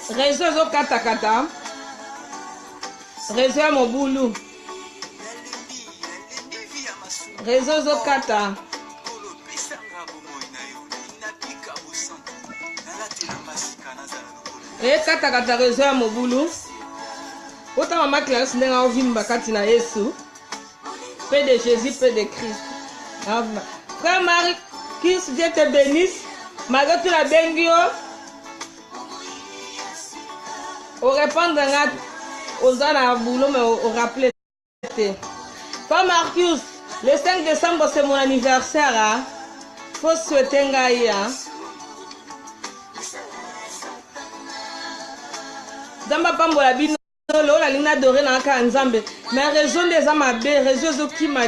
réseau zo kata kata. Réseau mobulu. Réseau zo kata. Et kata kata réseau mobulu. Autant maman Clarisse n'est pas vimba katina Yesu. Paix de Jésus, paix de Christ. Frère Marie, Dieu te bénisse. Malgré tout la bengio. Au répondre aux ans boulot, mais au rappeler. Frère Marcus, le 5 décembre c'est mon anniversaire. Faut souhaiter un gars. Zamba pambola bino. La ligne adorée dans le Nzambe, mais raison des amabe, réseau de kima.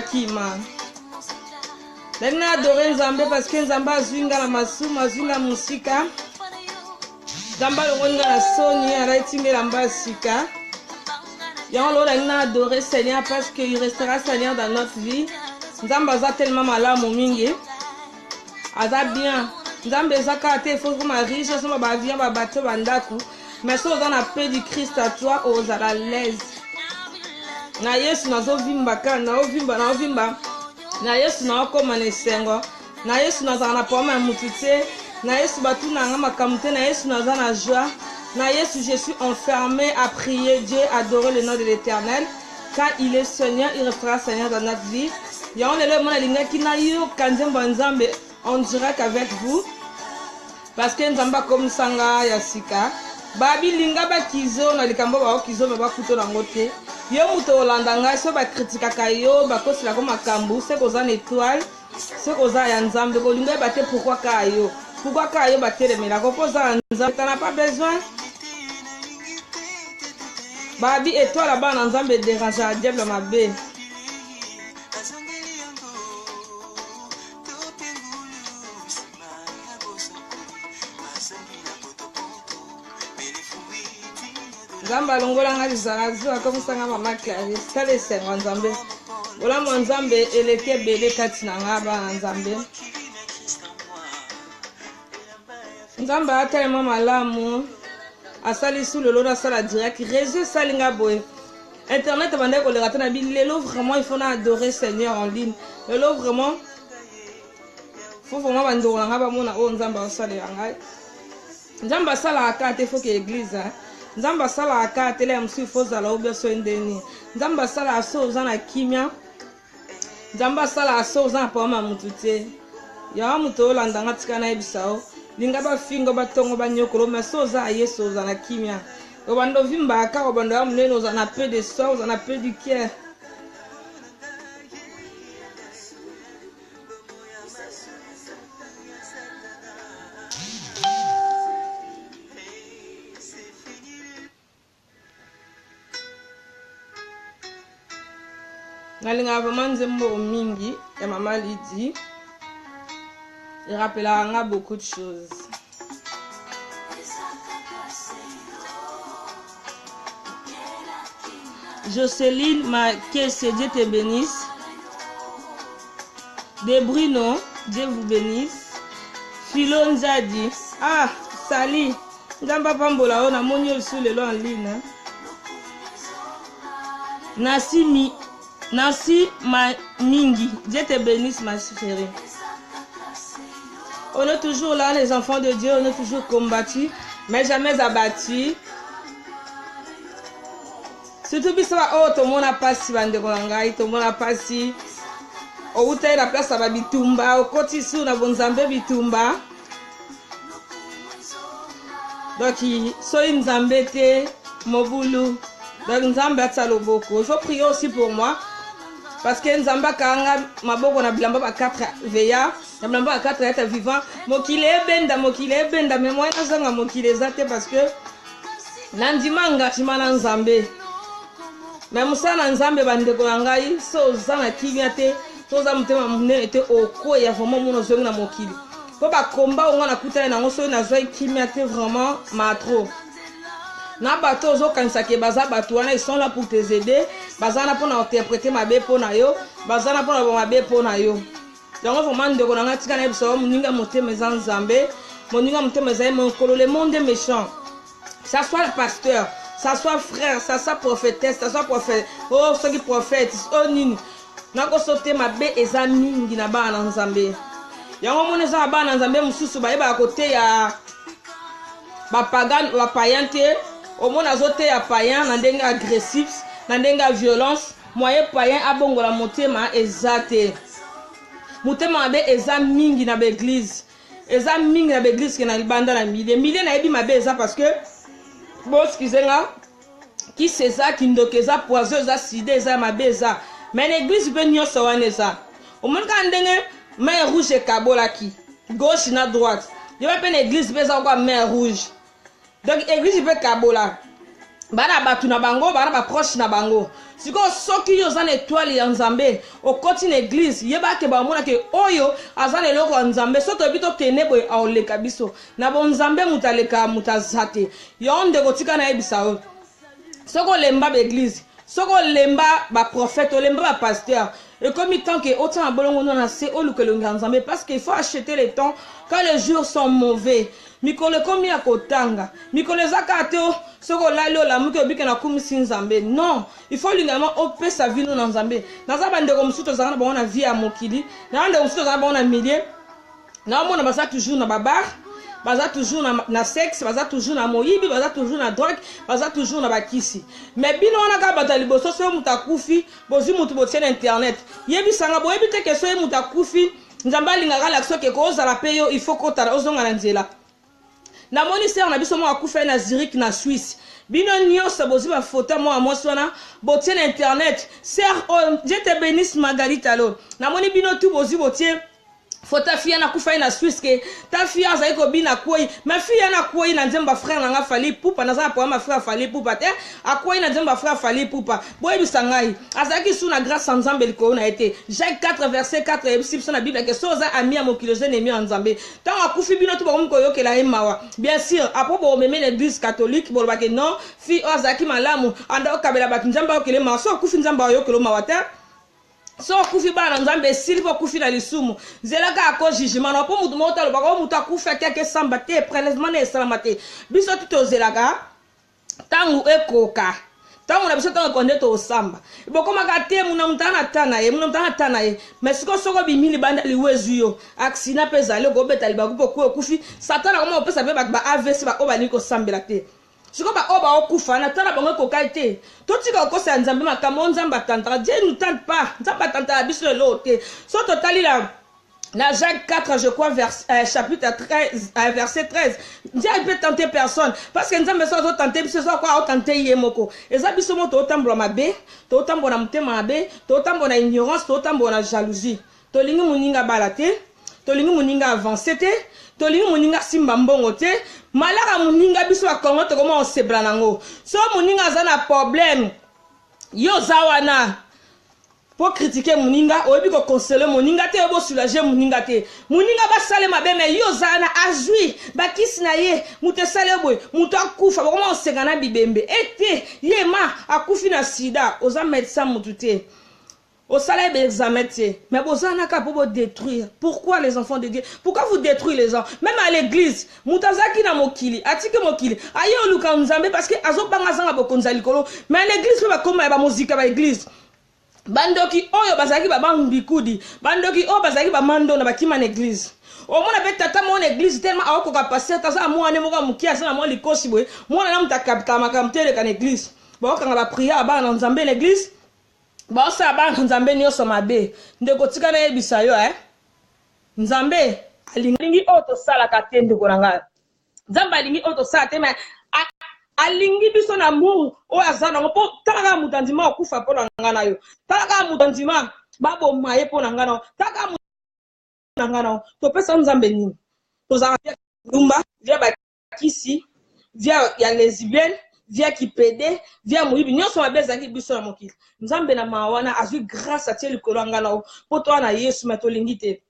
La ligne adorée Nzambe parce que Nzamba a zunga la masuma, zunga musika. Nzamba le ronga la soni, a raïtingé la mbasika. Yon la ligne adorée Seigneur parce qu'il restera Seigneur dans notre vie. Nzamba a tellement malade mon mingi. Aza bien. Nzamba zaka ate faut que ma riche, ça m'a bien ma bateau bandaku. Mais si on a paix du Christ à toi, on a la l'aise. Na Yesu na zo vimba kana, na vimba. Na Yesu na comme un sengo. Na Yesu na za na poma mutute. Na Yesu batu na ngama kamute, na Yesu na za na joie. Na Yesu je suis enfermé à prier Dieu, adorer le nom de l'Éternel. Car il est Seigneur, il restera Seigneur dans notre vie. Ya on est le mona linga ki na yo kanzemba Nzambe en direct avec vous. Parce que Nzamba comme sanga ya sika. Babi linga ba kizo na likambo ba kizo ba kuto na ngote yo muto olanda nga so ba kritika kayo ba kosila ko makambu se ko za na étoile se ko za ya Nzambe ko linga ba te pourquoi kayo ba telemela ko poza Nzambe t'as pas besoin babi étoile ba na Nzambe dérange à diable mabe Nzamba longola nga lizarazu akomusanga mama Clarisse kale sengo Nzambe ola mo Nzambe eleke bele kati na nga ba Nzambe Nzambe atelema malamu asali sous le lot na sala direct réseau salinga boy internet bande ko le rata na bilelo vraiment il faut adorer Seigneur en ligne lelo vraiment faut vraiment bandoro nga ba mona o Nzamba osale nga Nzamba sala akate faut que église Nzamba sala akate le msu foza la obeso ndeni Nzamba sala aso zana kimia Nzamba sala aso zana poma mutute ya muto landa ngatika na ebisao linga ba fingo batongo banyokolo meso za Yesu zana kimia obando vimba aka obando ya muneno zana peu de soin zana peu du cœur Nalinga vraiment nzembo mingi ya maman Lydie. Il rappellera beaucoup de choses. Jocelyne, que Dieu te bénisse. De Bruno, Dieu vous bénisse. Philo Nzadi, ah, Sali. Nzamba pambola on a monio sur le long en ligne. Nancy Mingi, Dieu te bénisse ma chérie. On est toujours là, les enfants de Dieu, on est toujours combattus, mais jamais abattus. Surtout si oh, tout le monde a passé, tout le monde a passé. Au bout de la place, ça va bitumba, au côté sous, on a bonzambé bitumba. Donc, soy nzambete, mobulu. Donc, nzamba tsaloboko. Il faut prier aussi pour moi. Parce que Nzamba Kanga, Maboko na Blamba ba 4 veya, na Blamba ba 4 être vivant, mokile benda, mais moi na zanga mokile zate parce que nandima engagement na Nzambe. Mais musa na Nzambe bandeko ngai so zana kinyate, so za mutema mune ete oko ya vraiment mono zonga na mokili. Po ba komba onga na kuta na ngoso na zoi kinyate vraiment ma trop. Na bato zo kanisa ke baza bato wana ils sont là pour te aider bazana pour interpréter mabe pour na yo bazana pour na mabe pour na yo donc vraiment ndeko na ngatika na biso muninga motema za Nzambe moninga motema za mokolo le monde méchant ça soit le pasteur, ça soit frère, ça soit prophétesse, ça soit prophète, oh ceux qui prophètent, oh nini. Nako sote mabe eza mingi na bana nzambe. Yango moneza bana nzambe mususu ba yeba côté ya ba pagan ba payante, au mona zote ya païen na ndenge agressif, na ndenge violence, moyen païen abongola motema ezate. Motema mabe eza mingi na ba église. Eza mingi na ba église ke na libanda na milliers na yebi mabe eza parce que bon excusez-moi qui c'est ça qui ndokeza poison eza sida eza mabe eza. Mais l'église peut n'y avoir ça. Au moins quand ndenge main rouge et kabolaki, gauche na droite. Il va pas l'église peut avoir main rouge. Donc l'église peut kabola. Bana batu na bango, bana ba proche na bango. Siko soki yo zan étoile ya nzambe, au côté l'église, yeba ke ba mona ke oyo azan eloko nzambe, soto bito tenebo a oleka biso. Na bon nzambe mutaleka mutazate. Yo nde kotika na ebisa o. Soko lemba l'église. Soko lemba ba prophète, lemba ba pasteur. Et comme il tant que autant à bolongo non assez au que le nzambe parce qu'il faut acheter les temps quand les jours sont mauvais. Mikole komi ya kotanga. Mikole zakateo soko lalo la muke obike na kumisi nzambe. Non, il faut également opé sa vie non nzambe. Naza bande comme suto zana ba on a vie à mokili. Na bande comme suto zana ba on a millier. Na mona basa toujours na babar. Baza toujours na sexe, baza toujours na moyibi, baza toujours na drogue, baza toujours na bakisi. Mais bino wana ka batali boso so mutakufi, bozi mutu botiene internet. Yebi sanga bo yebi te ke so mutakufi, nzamba lingaka la so ke ko za la peyo, il faut ko tara ozonga na nzela. Na moni ser na biso mo akufa na Zurich na Suisse. Bino nyonso bozi ba photo mo amosi wana botiene internet. Ser Dieu te bénisse Margarita lo. Na moni bino tu bozi botiene faut ta fille na kufa na Suisse que ta fille a ko bina koi ma fille na koi na nzemba frère na nga fali pupa na za ma frère fali pupa te a koi na nzemba frère fali pupa boy bisangai azaki sous na grâce nzambe liko na été Jacques 4 verset 4 et sur la Bible que soza ami amokilose nemi nzambe tant akufi bino to ba ko yokela emawa bien sûr après bo meme l'église catholique bo ba que non fille azaki malamu anda okabela bat nzamba okele ma so akufi nzamba yokelo mawata. So kufi bana nzambe silvo kufi na lisumu zelaka ako jugement no po mutu mota lo bako mutu akufa keke samba te prélèvement na salama te biso tuto zelaka tangu ekoka tangu na biso tangu konde to samba boko makate muna mutana tana ye mais siko soko bimili banda liwezu yo accident peza le go beta libaku po kufi satana koma opesa be ba AVC ba obani ko sambela te. Siko ba oba okufa na tana bango ko kaite totika ko sa nzambe makamo nzamba tantara Dieu nous tente pas nzamba tantara biso lote so totali la Jacques 4 je crois chapitre 13 verset 13 Dieu peut tenter personne parce que nzambe so tenter biso so kwa tenter yemoko eza biso mo to tambola mabe to tambola mutema mabe to tambola ignorance to tambola jalousie to lingi muninga balate to lingi muninga avancer te to lingi muninga simba mbongo te malaka muninga biso akongo to comment on se branango so muninga za na problème yo zawana pour critiquer muninga oyebi ko conseiller muninga te obo soulager muninga te muninga ba sale mabe mais yo zana azui ba kisna ye mute sale boy mutu akufa comment on se gana bibembe ete yema akufi na sida oza médecin mutu te. Au salaire d'examen, mais vous en avez qu'à pour détruire. Pourquoi les enfants de Dieu? Pourquoi vous détruisez les gens? Même à l'église, Moutazaki na mokili, atike mokili. Ayo luka nzambe parce que azo bangazanga bokonza likolo. Mais à l'église peut pas comme ba musique à l'église. Bandoki oyo bazaki ba bambikudi. Bandoki o bazaki ba mando na bakima na église. Au moins avec tata mon église tellement a ko passer taza mo ane mo ka mukia sana mo likosi boy. Mo na mutakapika makamtele kan église. Ba ka ba prier ba na nzambe l'église. Ba sa ba nzambe nyonso mabe ndeko tika na yebisa yo nzambe alingi oto sala katende kolanga nzambe alingi oto sala te mais alingi biso na mu o azana ngo taka mutandima okufa pona ngana yo taka mutandima babo maye pona ngana taka ngana to pesa nzambe nini to za lumba via ba kisi via ya lesbienne via qui pédé via moyibi nyonso mabezangi biso na mokili nzambe na mawana azui grâce à Dieu likolo ngana po to na Yesu matolingi te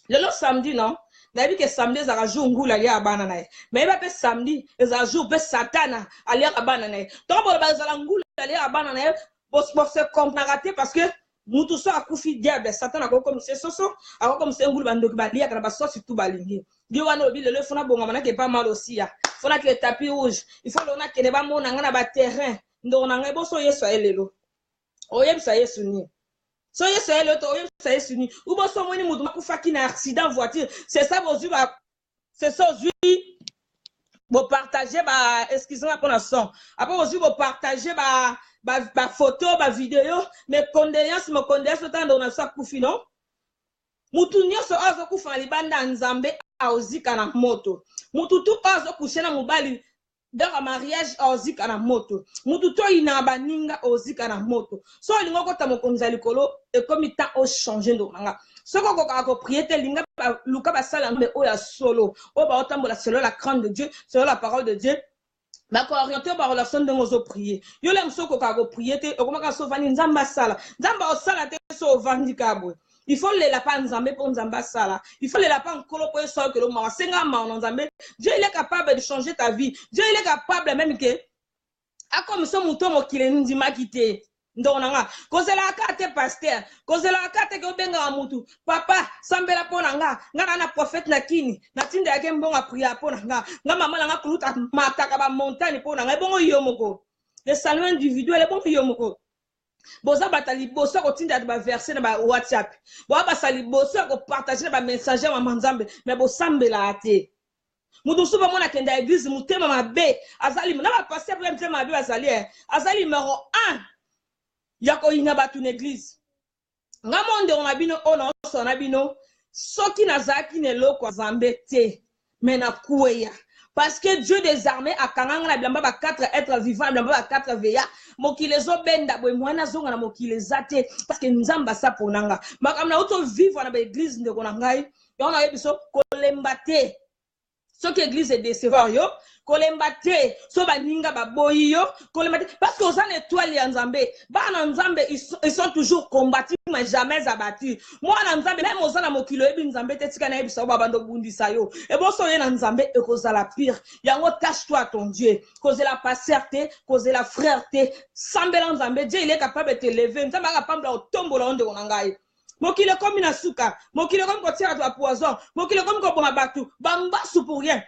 lelo samedi non nabi ke samedi za jour ngula ya bana na mais ba pe samedi za jour pe satana ali ya bana na to bo ba za ngula ya bana na bo se comprendre parce que mutu so akufi diable satana ko comme c'est soso ako comme c'est ngulu bandoki ba liya kana ba so surtout balingi Biwano bi le fona bonga mana ke pas mal aussi ya. Fona que tapis rouge. Il faut lona ke ne ba mona ngana ba terrain. Ndo na ngai boso yeso elelo. Oyem sa yesu ni. So yeso elelo to oyem sa yesu ni. Ou boso moni mutu makufa ki na accident voiture. C'est ça vos ba c'est ça aujourd'hui. Vous partagez bah excusez-moi pour la son. Après aujourd'hui vous partagez bah photo, bah vidéo, mes condoléances autant dans na sa kufi non. Mutu nyonso azo kufa libanda nzambe aozika na moto. Mutu tu azo kushena mubali dans mariage aozika na moto. Mutu to ina baninga aozika na moto. So lingo kota mokonza likolo et comme temps au changer ndo nanga. So ko ko prier te linga luka basala mbe o ya solo. O ba otambola selon la crainte de Dieu, selon la parole de Dieu. Ba ko orienter ba relation de ngozo prier. Yo lem so ko ka go prier te o ko maka so vani nzamba sala. Nzamba o sala te so vandika boy. Il faut les lapins nzambe pour nzamba sala. Il faut les lapins kolo pour so que le ma senga ma nzambe. Dieu il est capable de changer ta vie. Dieu il est capable même que a comme so muto mo kile ndima kite. Ndonanga kozela akate pasteur kozela akate ko benga mutu papa sambela pona nga na prophète na kini na tinda yake mbonga priya pona nga mama nga kuluta mataka ba montagne pona nga bongo yomoko le salut individuel bongo yomoko boza batali boso ko tinda ba verser na ba WhatsApp bo ba sali boso ko partager ba messager ma nzambe mais bo sambela ate mutu suba mona kenda église mutema mabe azali na ba pasteur pour mutema mabe azali azali numéro 1 yako ina batu n'église nga monde on abino ono so na bino soki nazaki ne loko nzambe te mena kueya parce que Dieu des armées akanganga na bilamba ba 4 êtres vivants bilamba ba 4 veya mokilezo benda boy mwana zonga na mokilezate parce que nzamba sa ponanga makamna auto vivre na ba église ndeko na ngai yo na yebiso kolemba te soki église est décevant yo kolemba te so baninga baboyi yo kolemba te parce que aux étoiles ya nzambe bana nzambe ils sont toujours combattus mais jamais abattus mwana nzambe même ozana mokilo ebi nzambe te tika na yebisa ba ndo bundisa yo e boso ye na nzambe e kozala pire yango cache-toi ton Dieu kozela pasteur te kozela frère te sambela nzambe Dieu il est capable de te lever nzambe capable de tombola onde onangai mokile comme na suka mokile comme ko tira to poison mokile comme ko boma batu bamba sou pour rien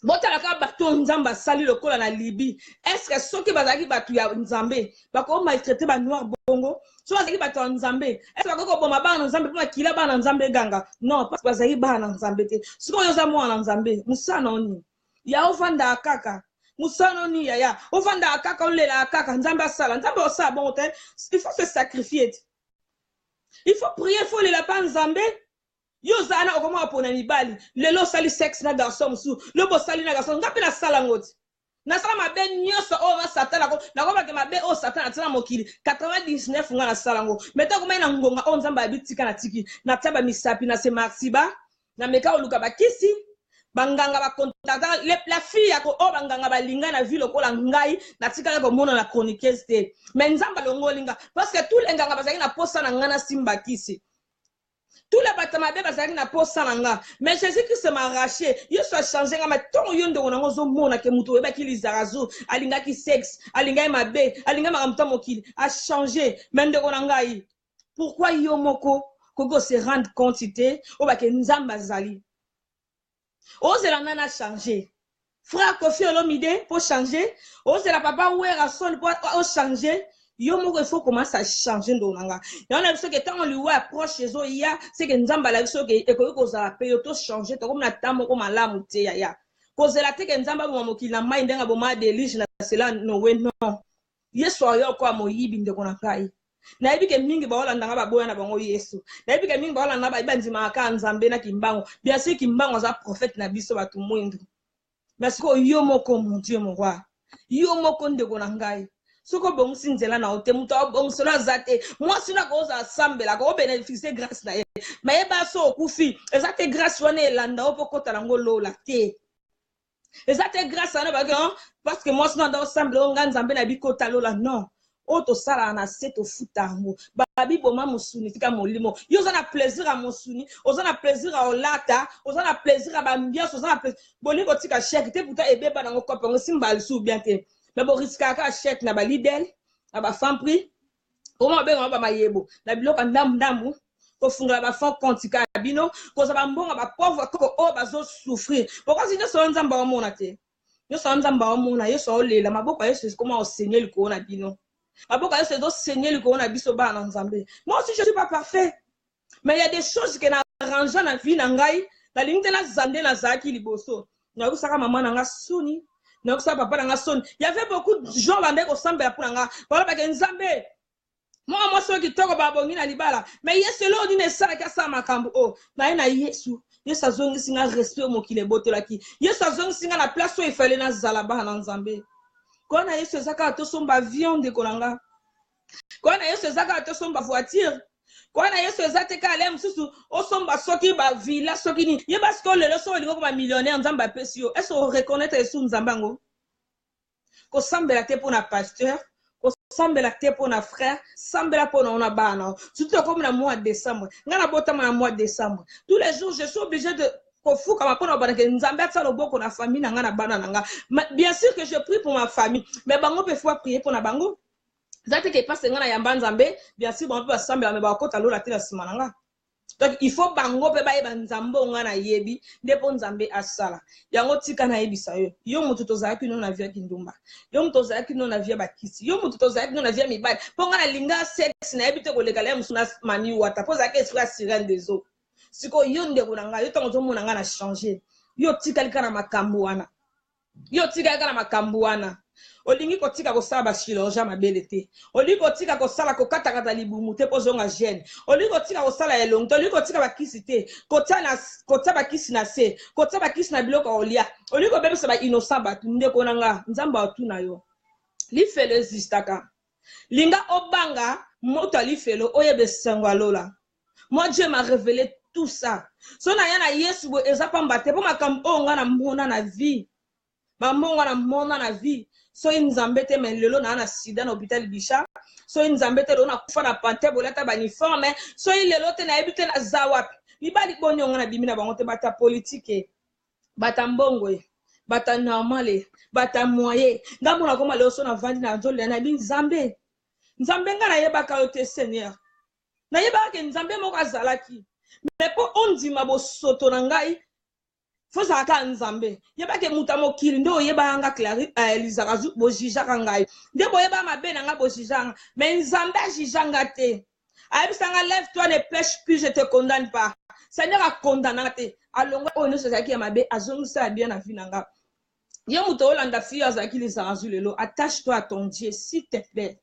botala ka batu nzamba sali lokola na Libye est-ce que soki bazaki batu ya nzambe bako maltraiter ba noir bongo so bazaki batu nzambe est-ce que bako boma ba nzambe pour kila ba nzambe ganga non parce que bazaki ba nzambe te siko yoza mwana nzambe musana oni ya ofanda kaka musana oni ya ofanda kaka olela kaka nzamba sala nzamba osala bon te il faut se sacrifier. Il faut prier, il faut les lapins nzambe. Yo zana okoma pona mibali. Lelo sali sex na garçon sou. Le bo sali na garçon ngapi na sala ngoti. Na sala mabe nyoso o ma satan na ko ke mabe o satan atina mokili 99 nga na sala ngo. Meta ko na ngonga o nzamba bitika na tiki. Na taba misapi na se maxiba. Na meka oluka bakisi. Banganga ba contacta la fille yako o banganga balinga na ville ko la ngai na tika ko mona na chroniqueuse te mais nzamba longo linga parce que tous les nganga bazaki na posa na ngana simba kisi tous les batama be bazaki na posa na nga mais Jésus Christ m'a arraché il soit changé nga ton yondo na ngozo mona ke muto eba ki lizarazu alinga ki sexe alinga mabe alinga makamta mokili a changé mais ndeko na ngai pourquoi yo moko kogo se rendre compte te o ba ke nzamba zali. Ose la nana changer. Frère Kofi Olomide pour changer. Ose la papa Ouera Son pour changer. Yo moko il faut commencer à changer ndonanga. Et on a vu que tant on lui approche chez eux il y a c'est que nzamba la biso que ko za paye to changer to comme na tamo ko malamu te ya. Cause la te que nzamba mo mokili na mai ndenga bo ma delige na cela no we non. Yesu ayo ko amoyibi ndeko na kai. Na ebi ke mingi ba wala ndanga ba boya na bango Yesu. Na ebi ke mingi ba wala na ba ibanzima aka nzambe na kimbango. Bien sûr kimbango za prophète na biso batu mwindu. Parce que yo moko mon Dieu mon roi. Yo moko ndeko na ngai. Soko bon sinzela na ote muto bon sola zate. Moi sina ko za sambela ko bénéficier grâce na ye. Mais ba so okufi. Ezate grâce wana elanda opokota nango lola te. Ezate grâce na ba parce que moi sina dans sambela nganzambe na bikota lola non. Oto sala na seto futango babi boma musuni tika molimo yo za na plaisir à musuni oza na plaisir à olata oza na plaisir à bambiance oza na plaisir bolingo tika chèque te puta ebeba na ngoko pango simbal sou bien te mais bo riska ka chèque na ba lidel na ba femme prix o mo be ba mayebo na biloko ndambu kofungula ba fond kontika bino koza ba mbonga ba pauvre ko o bazo souffrir pourquoi si nyoso nzamba wa mona te nyoso nzamba wa mona yeso olela maboko yeso comment enseigner le ko na bino maboko yeso do enseigner le ko na biso ba na nzambe moi aussi je suis pas parfait mais il y a des choses que na arranger na vie na ngai na limite na zande na zaki liboso na kusaka mama na nga soni na kusaka papa na nga soni il y avait beaucoup de gens bande ko sambela pour nga voilà ba ke nzambe moi so kitoko babongi na libala mais yesu lo dine sala ka sa makambo o na yesu yesu azongi singa respect mokile botolaki yesu azongi singa na place où il fallait na zalaba na nzambe kona yesu ezaka to somba viande kolanga kona yesu ezaka to somba voiture kona yesu ezate ka ale mususu o somba soki ba villa soki ni ye parce que le so lingo ba millionnaire nzamba pesio est-ce on reconnaître yesu nzambango ko sambela te pour na pasteur sambela te pour na frère sambela pour na bana surtout comme na mois de décembre ngana botama na mois de décembre tous les jours je suis obligé de kofuka mapona bana ke nzambe atsa boko na famille na ngana bana nanga bien sûr que je prie pour ma famille mais bango peut fois prier pour na bango zate ke passe ngana yamba nzambe bien sûr bango peut sambela mais ba kota lola te la simananga donc il faut bango pe ba yeba nzambo ngana yebi depo nzambe asala yango tika na yebisa yo mutu tozaki no na via kindumba yo mutu tozaki no na via bakisi yo mutu tozaki no na via mibali ponga na linga sex na yebite ko lekala musuna mani wata poza ke sura sirène des eaux siko yo ndeko nanga yo tango mona ngana changer yo tika likana makambo wana yo tika likana makambo wana olingi kotika kosala ba chirurgien mabele te olingi kotika kosala kokata kata libumu te pozonga gene olingi kotika kosala elongo olingi kotika bakisi te kota bakisi na se kota bakisi na biloko olia olingi kobebisa ba innocent batu ndeko nanga nzamba otuna yo lifelo existaka linga obanga moto lifelo oyebe sangwa lola moi Dieu m'a révélé tout ça so na yana yesu bo ezapamba te po makambo onga na mona na vie mamonga na mona na vie so nzambe te men lelo na sida na hôpital Bisha so nzambe te na kufa na pante bolata ba uniforme so lelo te na ebite na zawapi libali bonyo ngana bimina bango te bata politique bata mbongwe bata normale bata moyen ngambo na koma lelo so na vandi na nzole na bi nzambe ngana yeba ka yote Seigneur na yeba ke nzambe moko azalaki mais po ondima bo soto na ngai fosa ka nzambe yeba ke mutamo kiri ndo yeba anga Clary Elizarazu bo jijaka ngai nde bo yeba mabe na nga bo jijanga mais nzambe jijanga te ayebisanga lève toi ne pêche plus je te condamne pas Seigneur a condamné te alongo o no sezaki ya mabe azongisa bien na vie na nga yo muto olanda fille azaki Elizarazu lelo attache-toi à ton Dieu s'il te plaît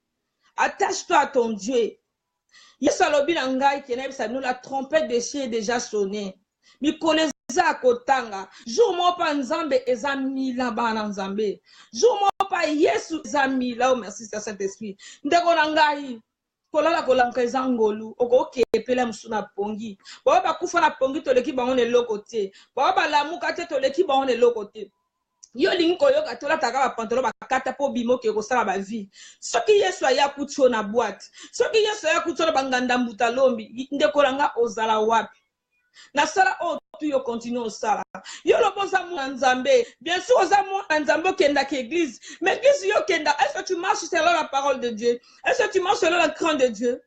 attache-toi à ton Dieu yesu alobi na ngai ke nayebisa bino la trompette de chien est déjà sonnée mikolo eza kotanga jour moko pa nzambe eza mila bana nzambe jour moko pa yesu eza mila o merci Saint-Esprit ndeko na ngai kolala kolanka eza ngolu okokepela musu na pongi bao bakufa na pongi toleki bango na eloko te bao balamuka te toleki bango na eloko te yo lingi koyoka tolataka bapantalo bakata po bimoke kosala bavie soki yesu aya kuti na boîte soki yesu aya kuti na banganda mbuta lombi ndeko nanga ozala wapi na sala o tu yo continue osala yo loboza mwana nzambe bien sûr oza mwana nzambe okenda ke église mais église yo kenda est-ce que tu marches selon la parole de Dieu est-ce que tu marches selon la crainte de Dieu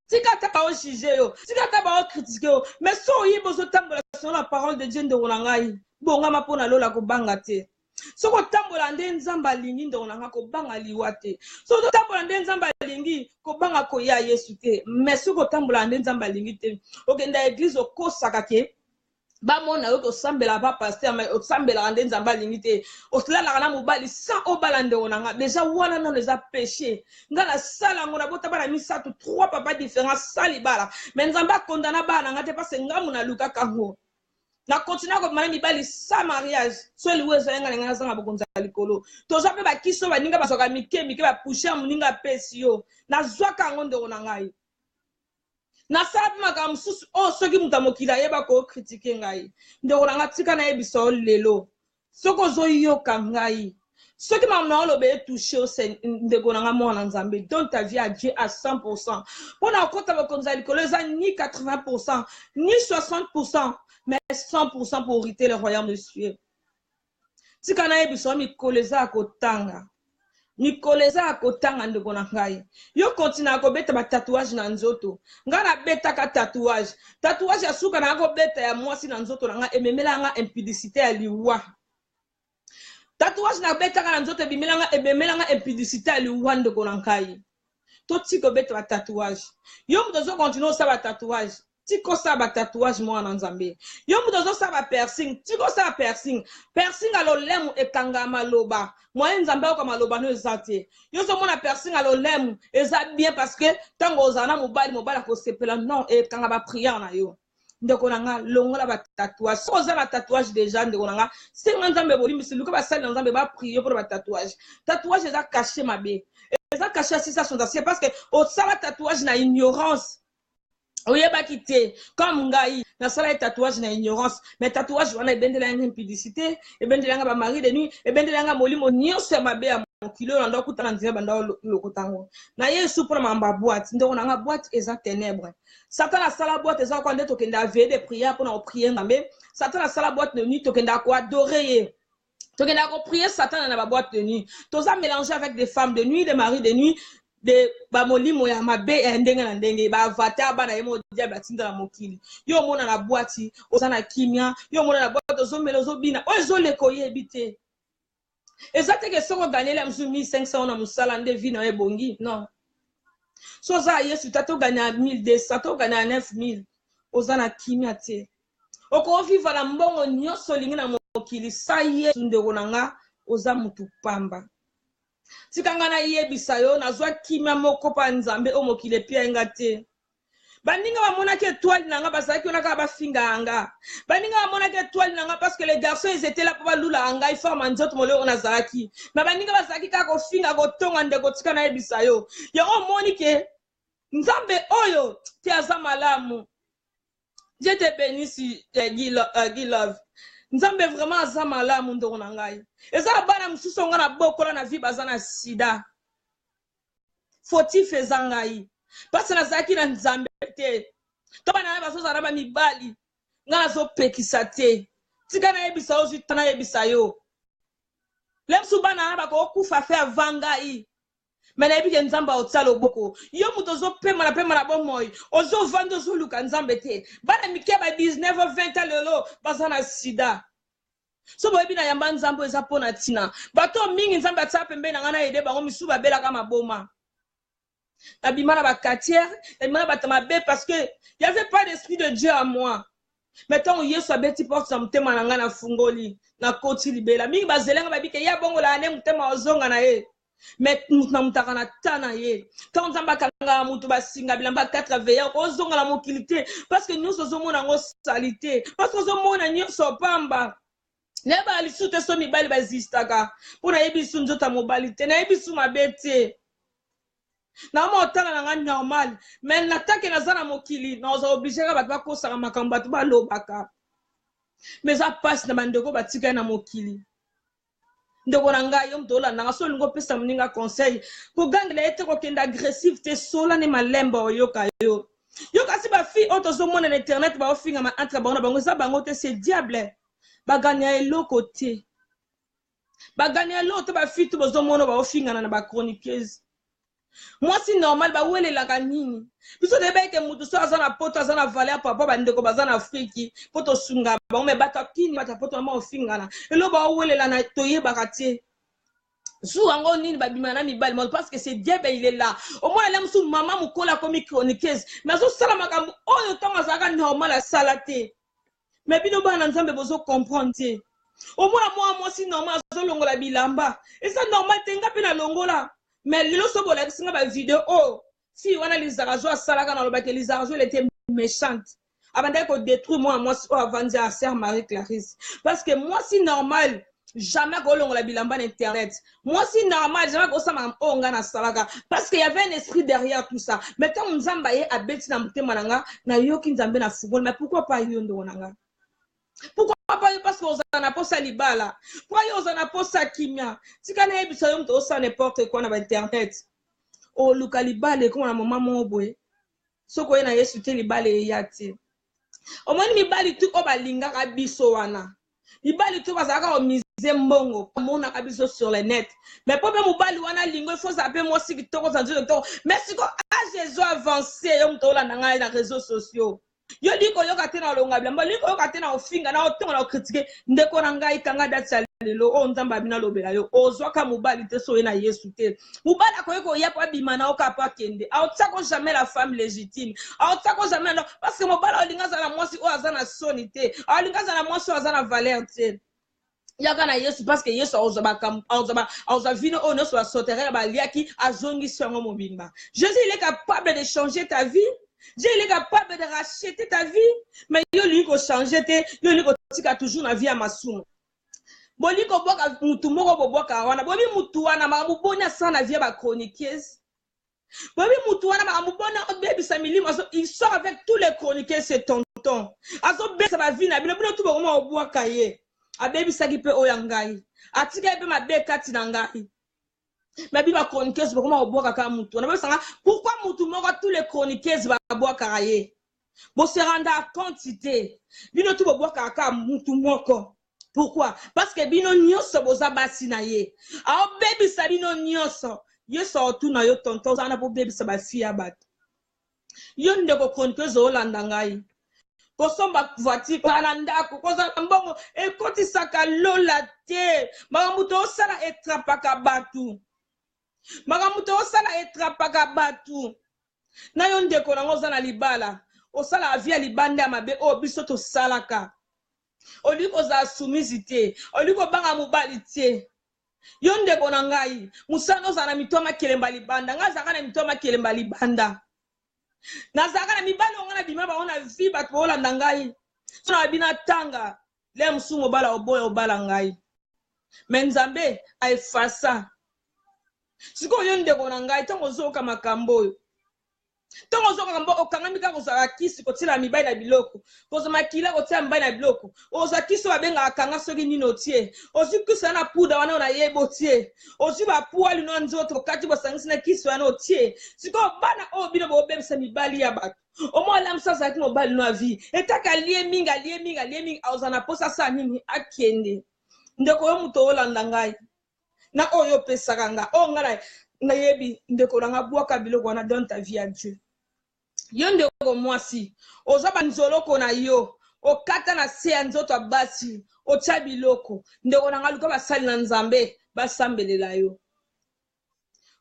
tika ta ba o juger yo tika ta ba o critiquer yo mais so yibo zo tambola selon la parole de Dieu ndeko na ngai bonga mapona lola ko banga te soko tambola nde nzamba lingi ndeko na nga ko banga liwa te soko tambola nde nzamba lingi ko banga ko ya Yesu te mais soko tambola nde nzamba lingi te okenda église okosaka ke ba mona yo ko sambela ba pasteur mais osambela nde nzamba lingi te otlala na mobali sans obala ndeko na nga déjà wana non les a péché ngala sala ngona bota bana misatu trois papa différents sali bala mais nzamba condamna bana nga te parce ngamu na luka kango na continue ko mwana mibali sa mariage so liwezo yenga ngana zanga bokonza likolo toza pe bakiso baninga basoka mike ba pusher muninga pesi yo na zwaka ngo ndeko na ngai na sala pe maka mususu o soki mutamokila yeba ko critiquer ngai ndeko na nga tika na yebiso lelo soko zo yoka ngai soki mamna olobe toucher ndeko na nga mwana nzambe donne ta vie à Dieu à 100% pona okota bokonza likolo eza ni 80% ni 60% mais 100% pour hériter le royaume de Dieu. Si kana yebiso mikolo eza kotanga mikolo eza ya kotanga ndeko na ngai yo kontina kobeta batatuage na nzoto ngai nabetaka tatouage ya suka na kobeta ya mwasi na nzoto na ngai ememela nga impudicité ya liwa tatouage nabetaka na nzoto ebemela nga impudicité ya liwa ndeko na ngai totika kobeta batatouage yo moto ozokontinue osala tatouage tiko saba tatouage mwana nzambe yo muto zo saba piercing tiko saba piercing alolemu ekanga maloba moyen nzambe ko maloba no ezate yo zo mona piercing alolemu eza bien parce que tango ozana mobali ko sepela non ekanga ba prière na yo ndeko nanga longola ba tatouage so za ba tatouage déjà ndeko nanga singa nzambe bolimisi luka ba sali nzambe ba prier pour ba tatouage eza caché mabe eza caché si ça sont c'est parce que au sala tatouage na ignorance. Oyeba kite comme ngai na sala tatouage na ignorance mais tatouage wana ebendela nga impudicité ebendela nga ba mari de nuit ebendela nga molimo nyonso mabe ya mokilo na ndako kutana nzira banda lokotango na yesu pour mamba boîte ndeko na nga boîte eza ténèbres satan a sala boîte eza ko ndeto kenda veiller de prière pour na prier ngambe satan a sala boîte de nuit to kenda ko adorer to kenda ko prier satan na ba boîte de nuit to za mélanger avec des femmes de nuit des maris de nuit de bamolimo ya mabe ya ndenge na ndenge ba avatar bana yemo dia batinda la mokili yo mona na boîte ozana kimia yo mona na boîte ozomela ozobina ozoleko yebite ezate ke soko gagner la msu 1500 na musala nde vie na ebongi non so za yesu tato gagner 1200 to gagner 9000 ozana kimia te oko vivre la mbongo nyonso lingi na mokili sa yesu ndeko nanga oza mutu pamba tikanga na yebisa yo nazwa kimia moko pa nzambe o mokile pia ngate baninga bamona ke étoile nanga basaki onaka bafinga anga baninga bamona ke étoile nanga parce que les garçons ils étaient là pour balula anga ifama nzoto mole on azalaki na baninga basaki ka ko finga ko tonga ndeko tika na yebisa yo yango moni ke nzambe oyo ti aza malamu. Dieu te bénisse Guy Love. Nzambe vraiment aza malamu ndeko na ngai eza bana mususu nga na bokola na vie bazana sida fautif ezangai parce na zaki na nzambe te to bana na baso za ba mibali nga na zo pekisa te tika na yebisa ozu tana yebisa yo lemsu bana na bako kufa fe avangai mais na yebi nzamba otsalo boko yo muto zo pema na bomoy ozo vando zo luka nzambe te bana mike ba 19 20 lelo bazana sida so boyebi na yamba nzambo eza pona tina bato mingi nzambe atsa pembe na ngana ede bango misu babela kama boma na bimana ba quartier na bimana batama be parce que il y avait pas d'esprit de Dieu à moi mettons yesu abeti porte na mutema na ngana fungoli na koti libela mingi bazelenga babike ya bongo la ane mutema ozonga na ye mais na mutaka na tana ye quand nzamba kanga mutu basinga bilamba 4 veillants ozonga la mokilité parce que nous ozomona ngo salité parce que ozomona nyonso pamba neba alisute so mibali bazistaka pona yebisu nzota mobali te na yebisu mabete na mo otala na ngani normal mais natake na zana mokili na oza obligé ka bato bakosaka makambo bato balobaka mais ça passe na bandeko batika na mokili ndeko na ngai yo mtola na so lingo pesa mninga conseil ko gangela ete ko kenda agressif te sola ne malemba oyoka yo yo kasi ba fi otozo mona na internet ba ofinga ma entre bango na bango za bango te c'est diable baganya eloko te baganya eloko ba fi to bozo mona ba ofinga na ba chroniqueuse moi si normal ba wele la kanini biso de beke mutu so azana poto azana valeur papa ba ndeko bazana afriki poto sunga ba me batakini bata poto ma ofingana elo ba wele la na toye bakati sou ango nini ba bimana mibali parce que c'est Dieu il est là au moins elle sou maman mukola comme chroniqueuse mais so sala makambo oyo tonga zaka normal a salate mais bino bana nzambe bozo comprendre au moins moi si normal zo longola bilamba et ça normal tenga pe na longola. Mais le so bola singa ba vidéo oh si wana lizarazo asalaka na lobaka lizarazo elle était méchante abanda ko détruire moi si avant à sœur Marie Clarisse parce que moi si normal jamais ko longola bilamba na internet moi si normal jamais ko sama onga na salaka parce qu'il y avait un esprit derrière tout ça mais quand nzamba ye abeti na mutema nanga na yoki nzambe na fungol mais pourquoi pas yo ndo nanga pourquoi pas parce qu'on a pas ça libala pourquoi on a pas ça kimia si quand on a besoin de ça n'importe quoi na internet oh luka libala comme na maman mo boy so ko na yesu te libala yati o moni mibali tu o balinga ka biso wana mibali tu bazaka o mbongo mon akabiso sur le net mais pour mobali wana lingo il faut saper moi si kitoko sanzo docteur mais si ko a Jésus avancé yo mtola nanga na réseaux sociaux yo liko yo katena longa bla liko yo katena ofinga na otonga na critiquer ndeko na ngai kanga dati lelo o nzamba bina lobela yo ozwaka mobali te so na Yesu te mobali akoyeko ya pa bimana okapa kende aotako jamais la femme légitime aotako jamais non parce que mobali olinga za na mwasi o azana soni te olinga za na mwasi o azana valeur te yaka na Yesu parce que Yesu aoza vino ono so soterre ba liaki azongi songo mobimba. Jésus il est capable de changer ta vie. Dieu il est capable de racheter ta vie mais yo lui ko changer te yo lui ko tika toujours na vie ya masumu. Boli ko boka mutu moko boboka wana bobi mutu wana makabubona sana vie ba chroniqueuse. Bobi mutu wana makabubona baby Samili il sort avec tous les chroniqueurs c'est tonton. Azo besa ba vie na bino tout bokoma oboka ye. A baby saki pe oyangai atika pe mabe kati na ngai mais biba chroniqueuse bokoma oboka ka mutu na besanga pourquoi mutu moko tous les chroniqueuses ba boka ye bo se rendre à quantité bino tout boka ka mutu moko pourquoi parce que bino nyonso boza basi na ye a baby sa bino nyonso yeso tu na yo tonton za na bo baby sa ba fia bat yo ndeko chroniqueuse olanda ngai kosomba voiture kana ndako koza mbongo ekoti saka lola te magamuto osala etrapaka batu magamuto osala etrapaka batu na yo ndeko nango za na libala osala avia libanda mabe o biso to salaka oliko za soumise te oliko banga mobali te yo ndeko na ngai musano za na mitoma kelemba libanda ngaza kana mitoma kelemba libanda nazaka na mibali ngana bima ba ona vi ba to landa ngai so na bina tanga le musumo bala oboya obala ngai menzambe ai fasa siko yo ndeko na ngai tongo zoka makambo tongo zoka kambo okangamika ko za kisi ko tila mibali na biloko ko za makila ko tila mibali na biloko o za kisi ba benga akanga soki nino tie o si kisa na puda wana na yebo tie o si ba puali no nzoto kati bo sangisi na kisi wana o tie siko bana o bino bo bebisa mibali ya bato o mo la msa za kino bali no avi etaka lie minga o za na posa sa nini akende ndeko yo muto olanda ngai na oyo pesaka nga o ngala na yebi ndeko na bwaka biloko wana dans ta vie à Dieu yo ndeko mwasi oza banzoloko na yo okata na se ya nzoto basi otia biloko ndeko na luka basali na nzambe basambelela yo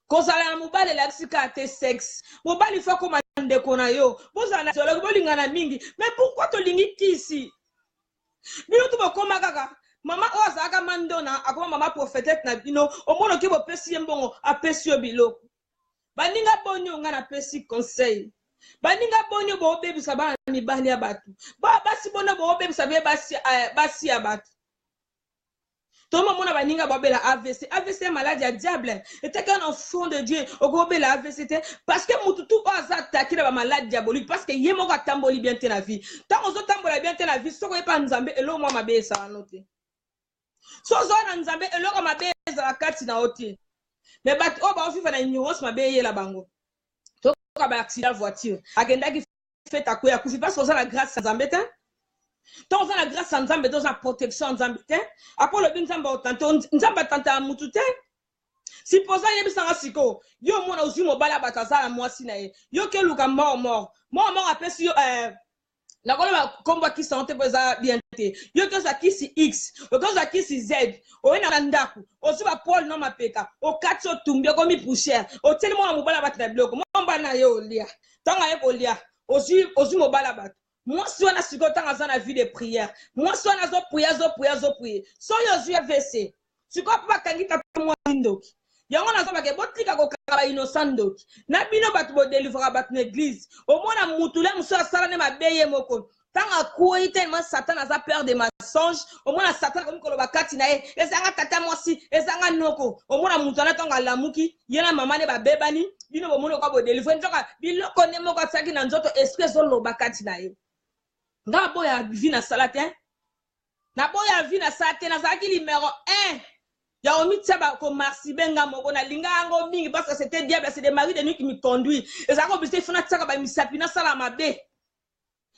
kozala na mobali la sika te sexe mobali fa koma ndeko na yo bozala na zolo bolingana mingi mais pourquoi to lingi kisi bino to bokoma kaka mama o azaka mandona akoma mama prophétesse na bino omono ki bo pesi mbongo apesi yo biloko baninga bonyo nga na pesi conseil baninga bonyo bo bebisa ba mibali ya batu ba basi bona bo bebisa be basi ya batu Toma mona baninga babela AVC AVC maladie à diable était qu'un enfant de Dieu au gobela AVC parce que mututu oza attaquer la maladie diabolique parce que yemo ka tamboli bien te la vie tant ozo tambola bien te la vie soko epa nzambe elo mwa mabesa anote so zo na nzambe elo ka mabesa la kati na ote mais bat o ba ofifa na ignorance mabeye la bango to ka ba accident voiture agenda ki fait akoya kufi parce que oza la grâce nzambe te tant oza la grâce nzambe to za protection nzambe te apo lo bin nzambe otanto nzambe tanta mutu te si posa yebisanga siko yo mona uzi mobala batazala mwasi na ye yo ke luka mort apesi yo la kola komba ki santé poza bien te yo ke za kisi x yo ke za kisi z o ina ndaku o si ba Paul no mapeka o katso tumbia ko mi poussière o teli mona mobala batna bloko momba na yo lia tanga ye ko lia ozi mobala bat mwasi wana siko tanga za na vie de prière mwasi wana zo prière so yo zu AVC siko pa kangita mwasi ndoki yango na soba ke botika ko kaba innocent ndoki na bino batu bo délivrer batu na église au mona mutule muso asala ne mabeye moko tanga kuoi tellement Satan a peur de mensonges au mona Satan comme ko bakati na ye ezanga tata mwasi ezanga noko au mona mutana tanga lamuki yena mama ne babebani bino bo mona ko bo délivrer nzoka biloko ne moko tsaki na nzoto esprit zo lo bakati na ye nga boya vie na salate na boya vie na salate na zaki numéro 1 ya omi tsaba ko marsi benga moko na linga ngo mingi parce que c'était diable c'est des maris de nuit qui me conduit et ça ko bise funa tsaka ba misapi na sala mabe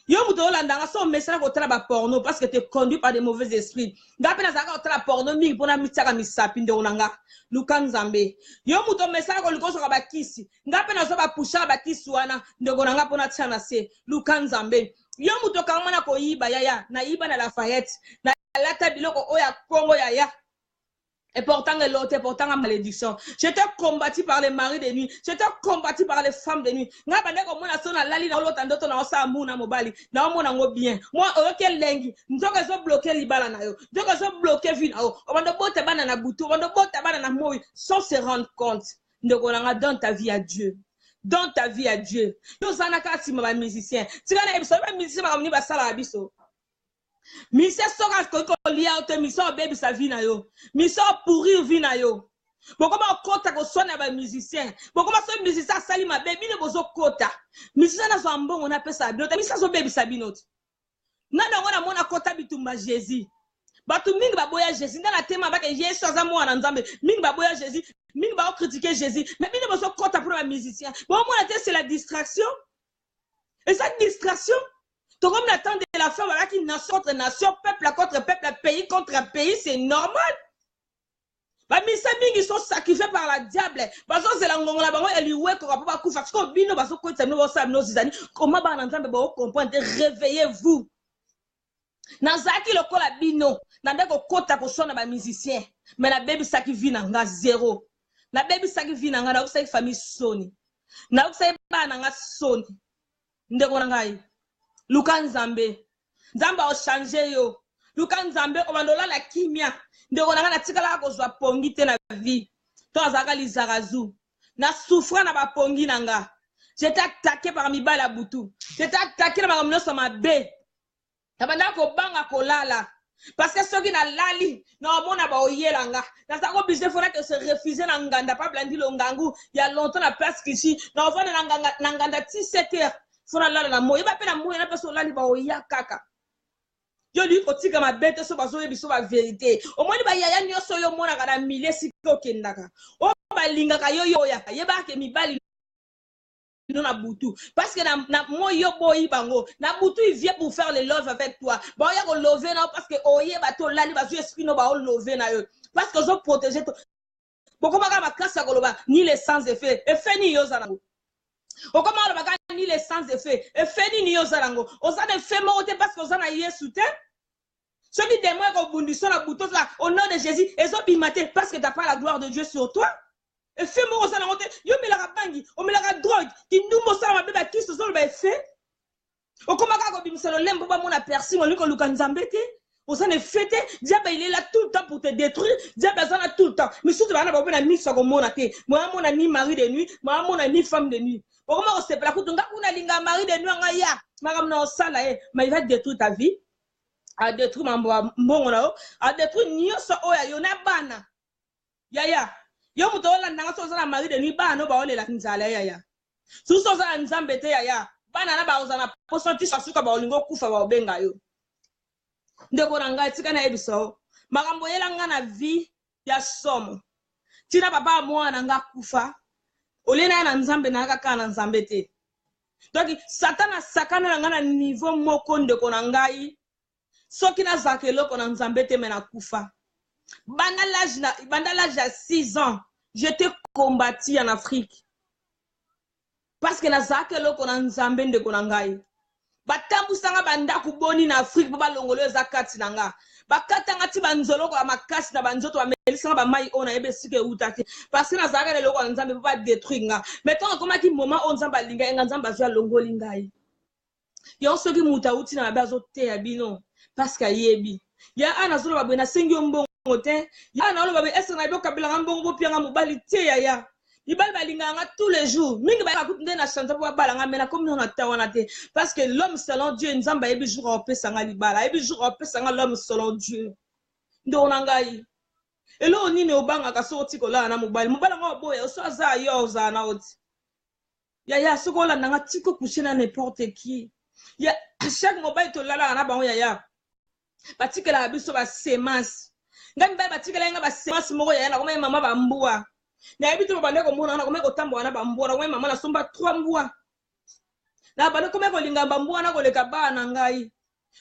Yo muto olanda so message ko tala ba porno parce que tu es conduit par des mauvais esprits. Ngape na zaka tala porno mingi pona mitaka misapi nde onanga. Luka Nzambe. Yo muto message ko likoso ba kisi. Ngape na so ba pusha ba kisi wana nde onanga pona tshana se. Luka Nzambe. Yo muto kama na ko yiba yaya na yiba na Lafayette na lata biloko oya Congo yaya. Et pourtant, l'autre, et pourtant, malédiction. J'étais combattu par les maris de nuit. J'étais combattu par les femmes de nuit. Nga bande ko mona sona lali na l'autre ndoto na osa muna mobali. Na mona ngo bien. Moi, oke lengi. Nzoka zo bloquer libala na yo. Nzoka zo bloquer vie na yo. Obando bote bana na butu. Obando bote bana na moi. Sans se rendre compte. Ndoko na donne ta vie à Dieu. Donne ta vie à Dieu. Yo zanaka si ma musicien. Tika na ebiso ba musicien ba mni ba sala abiso. Mise soka ko lia ote mise baby sa vie na yo. Mise pourrir vie na yo. Boko ba kota ko sona ba musicien. Boko ba so musicien sali ma baby ne bozo kota. Musicien na so mbongo na pesa bi. Mise so baby sa binot. Na ndongo na mona kota bitumba Jésus. Batu mingi ba boya Jésus. Ndana tema ba ke Yesu aza mwana Nzambe. Mingi ba boya Jésus. Mingi ba critiquer Jésus. Mais bine bozo kota pour ba musicien. Bon mona te c'est la distraction. Et cette distraction tout comme l'attend de la femme, voilà qui nation contre nation, peuple contre peuple, pays contre pays, c'est normal. Bah, mais ça, ils sont sacrifiés par la diable. Parce que c'est la ngonga là, bah, elle lui ouais, qu'on va pas couper. Parce que bino, parce que nous ça, nos amis, comment bah, entendre, bah, comprendre, réveillez-vous. Nazaki le col à bino, n'a ko kota ko sona ba musicien, mais la baby ça qui vit nga zéro. La baby ça qui vit nga na ko famille soni. Na ko sa ba nga soni. Ndeko ngai. Luka Nzambe. Nzamba o changer yo. Luka Nzambe o bandola la kimia. Ndeko na tikala ko zwa pongi te na vie. To azaka lizarazu. Na souffra na ba pongi nanga. J'étais attaqué par mibala butu. J'étais attaqué na ba so mabe. Tabanda ko banga ko lala. Parce que ceux qui na lali na mona ba oyelanga. Na sa ko obligé faudra que se refuser na nganda pas blandi lo ngangu. Il y a longtemps na presque ici. Na on va na nganda 17 heures. Fona la na moye ba pe na moye na peso lali ba oya kaka yo li ko tika ma bete so ba so yebiso ba vérité o moni ba yaya nyoso yo mona kana mile siko kendaka o ba linga ka yo ya ye ba ke mibali no na butu parce que na moyo boyi bango na butu il vient pour faire le love avec toi ba ya ko love na parce que oye ba to lali ba so esprit no ba o love na yo parce que zo protéger to boko ba ka makasa ko loba ni les sans effet ni yo za na o comment on va ni les sans effet et fait ni yozarango on ça de fait monter parce qu'on a Yesu te ceux qui démon ko bundison la bouton là au nom de Jésus et ont bimaté parce que tu n'as pas la gloire de Dieu sur toi et fait mon ça monter yo me la bangi on me la drogue qui nous mo ça ma beba qui se sont ba fait o comment ka ko bimisa le lembo ba mon aperçu on lui ko Luka Nzambe te on s'en est fêté diable il est là tout le temps pour te détruire diable ça là tout le temps mais surtout bana ba na misa ko mona te moi mona ni mari de nuit moi mona ni femme de nuit. Comment on se pla kutunga kuna linga mari de nuit nga ya magam na osala mais il va détruire ta vie a détruire mambo mbongo na a détruire nyoso oya yona bana yaya yo muto la nanga so na mari de nuit bana ba olela nzala yaya so so za Nzambe te yaya bana na ba ozana posoti sasuka ba olingo kufa ba obenga yo ndeko nanga tika na ebiso magambo yela nga na vie ya somo tina papa mwana nga kufa olena na Nzambe na kaka na Nzambe te donc satana sakana na niveau moko ndeko na ngai soki na zakelo ko na Nzambe te mena kufa banda l'âge à 6 ans j'étais combattu en Afrique parce que na zakelo ko na Nzambe ndeko na ngai batambu sanga banda kuboni na Afrique baba longolo zakati nanga bakatanga ti banzolo ko makasi na banzoto ba melisanga ba mai ona ebe sike utati parce que na zaka le loko Nzambe ba détruire nga mettons comme qui moment on Nzamba linga nga Nzamba zwa longoli ngai yo soki muta uti na bazo te ya bino parce que yebi ya ana zolo ba bena sengi mbongo te ya ana lo ba be esa na boka bilanga mbongo pianga mobali te ya ibal balinganga tous les jours mingi ba kutunde na chanta bo balanga mena comme on atawana te parce que l'homme selon Dieu Nzamba yebi jour au pesanga libala yebi jour au pesanga l'homme selon Dieu ndo ngai elo nini obanga ka soti ko la na mobali ngo boya so za yo za na oti ya soko la nanga tiko kushina n'importe qui ya chaque mobile to la na bango ya batikela biso ba semence ngami ba batikela nga ba semence moko ya na koma mama ba mbua na yebi to bande ko mona na koma ko tambo na ba mbua na koma mama na somba 3 mbua Na bana kome ko linga bambu na ko leka ba na ngai.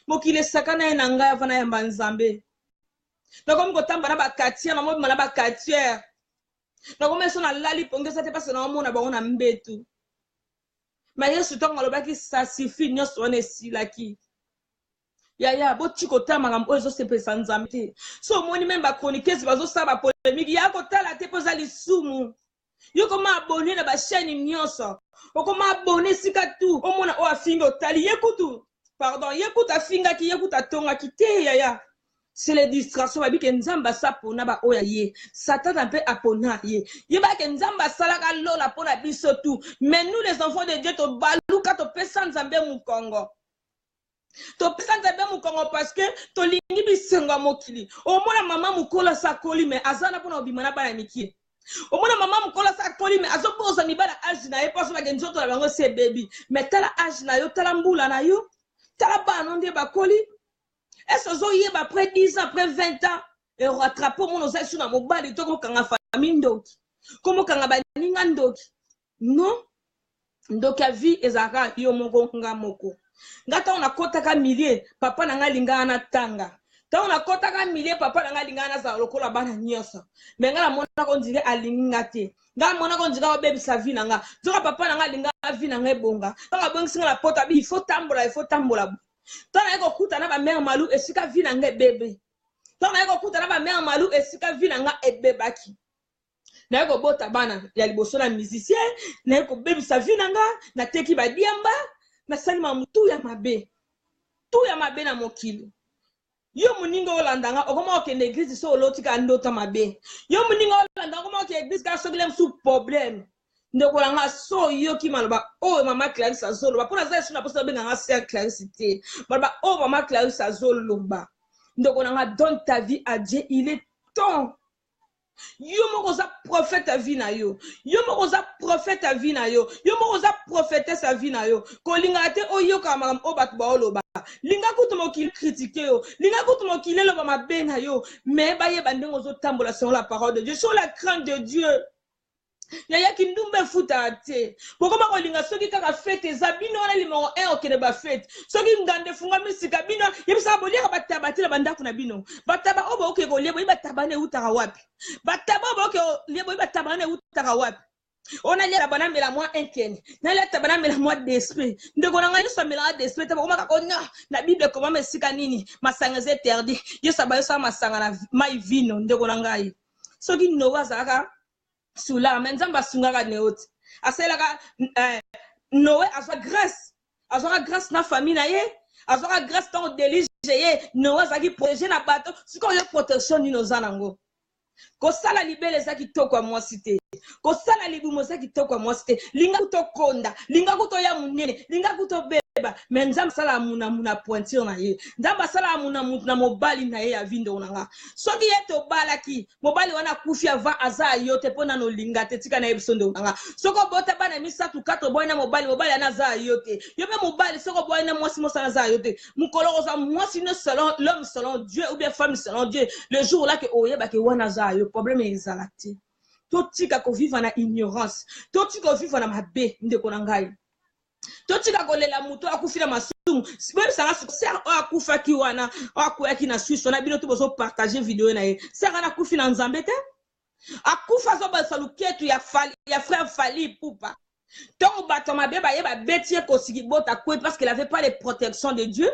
Mokile sakana na ngai avana ya Nzambe. Na comme ko tamba na ba quartier na mo na ba quartier. Na comme so na lali pongesa te parce na mo na ba ona mbetu. Ma Yesu tongo lobaki ça suffit nyonso on esilaki. Ya bo chiko tama ngam ozo se pesa Nzambe. So moni même ba chroniqueuse bazo sa ba polémique ya ko tala te poza lisumu. Yo koma abonné na ba chaîne nyonso. Okoma abonné sika tu. Omona o afinga otali yekutu. Pardon, yekuta finga ki yekuta tonga ki te ya. C'est les distractions babi ke Nzamba sa pona ba oya ye. Satan un peu apona ye. Ye ba ke Nzamba sala ka lola pona biso tout. Mais nous les enfants de Dieu to baluka to pesa Nzambe mu Congo. To pesa Nzambe mu Congo parce que to lingi bisenga mokili. O mona mama mukola sa koli mais azana pona obimana bana miki. O mona mama mukola sa koli mais azoboza mibala age na ye parce que nzoto la bango se baby. Mais tala age na yo tala mbula na yo. Tala ba nonde ba koli. Est-ce que vous après 10 ans, après 20 ans, et rattraper mon osé sur la mobile et tout comme quand famille ndoki, comme quand ba ninga ndoki. Non, ndoki a vie ezaka yo moko nga moko. Ngata on a kota ka millier, papa nanga linga na tanga. Ta on a kota ka millier, papa nanga linga na za lokola bana nyosa. Mais ngala mona ko ndire alinga te. Nga mona ko ndira baby sa vie nanga. Zoka papa nanga linga vie nanga ebonga. Ta bongi singa la pota bi il faut tambola. Tana eko kuta na ba mère malou esika vi na nga bébé. Tana eko kuta na ba mère malou esika vi na nga ebebaki. Na eko bota bana ya liboso na musicien, na eko baby sa vi na nga, na teki ba diamba, na salima mutu ya mabe. Tu ya mabe na mokili. Yo muninga olandanga okoma okende église so olotika ndota mabe. Yo muninga olandanga okoma okende église ka soglem sous problème. Ndeko langa so yo ki maloba oh mama Clarisse azolo ba pona za suna posa benga nga sœur Clarisse te maloba oh mama Clarisse azolo ba ndeko langa donne ta vie à Dieu, il est temps. Yo moko za prophète vie na yo, yo moko za prophète vie na yo, yo moko za prophétesse vie na yo ko linga te o yo ka makam o batu ba oloba linga kutu mokili critiquer yo linga kutu mokili lo ba mabe na yo mais ba ye bandengo zo tambola selon la parole de Dieu, sur la crainte de Dieu. Yaya kindumbe futa te. Bokoma ko linga soki kaka fete za bino na limoro 1 okene ba fete. Soki ngande funga misika bino yebisa bolia ka bataba te la banda kuna bino. Bataba obo oke ko lebo bataba ne utaka wapi. Bataba obo oke lebo bataba ne utaka wapi. On a lié la banane mais la moi inquiète. Na la tabana mais la moi d'esprit. Ndeko na ngani so mela d'esprit ta bokoma ka ko na Bible comment mesika nini masanga interdit. Yo sabayo sa masanga na mai vino ndeko na ngai. Soki Noah zaka Soula, mais Nzamba sungaka neoti. Aselaka Noé azwa grâce na famille na ye, azwa grâce dans délige ye, Noé zaki protéger na bateau, si ko yo protection ni nozanango. Ko sala libele zaki to kwa mwasite. Ko sala libumo zaki to kwa mwasite. Linga kuto konda, linga kuto ya munene, linga kuto beba, mais Nzamba sala muna pointure na ye. Nzamba sala muna mobali na ye ya vindo onanga. Soki yeto balaki, mobali wana kufi avant aza yote pona no linga te tika na ebisondo onanga. Soko bota bana misatu kato boy na mobali ana za yote. Yobe mobali soko boy na mwasi mosa na za yote. Mukolo oza mwasi ne selon l'homme selon Dieu ou bien femme selon Dieu. Le jour là que oyeba ke wana za yo problème ezalati. Totika ko vivre na ignorance. Totika ko vivre na mabe ndeko na ngai. Totika ko lela muto akufira masumu. Même ça sert akufa ki wana akuya ki na Suisse na bino to bozo partager vidéo na ye. Sert na kufi na Nzambe te. Akufa zo ba saluketu ya frère Fali Poupa. Tant bato mabe ba ye ba betie ko sikibota kwe parce qu'il avait pas les protections de Dieu.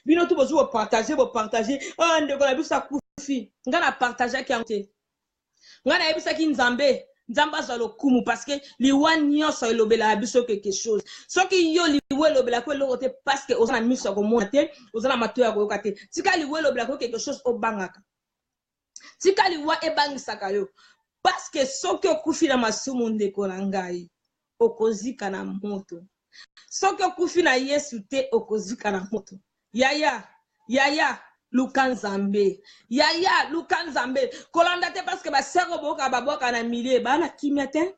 Bino to bozo partager. Oh ndeko na bisa kufi. Ngana partager ki ante. Ngana yebisa ki Nzamba za lokumu parce que liwa nyonso elobela abiso quelque chose. Soki yo liwe lobela ko lokote parce que ozana miso ko monate, ozana matoya ko yoka te. Tika liwe lobela ko quelque chose obangaka. Tika liwa ebangisaka yo parce que soki okufi na masumu ndeko na ngai okozika na moto. Soki okufi na Yesu te okozika na moto. Yaya Lukanzambe. Yaya Lukanzambe. Kolanda te parce que ba sero boka baboka na milieu bana kimete.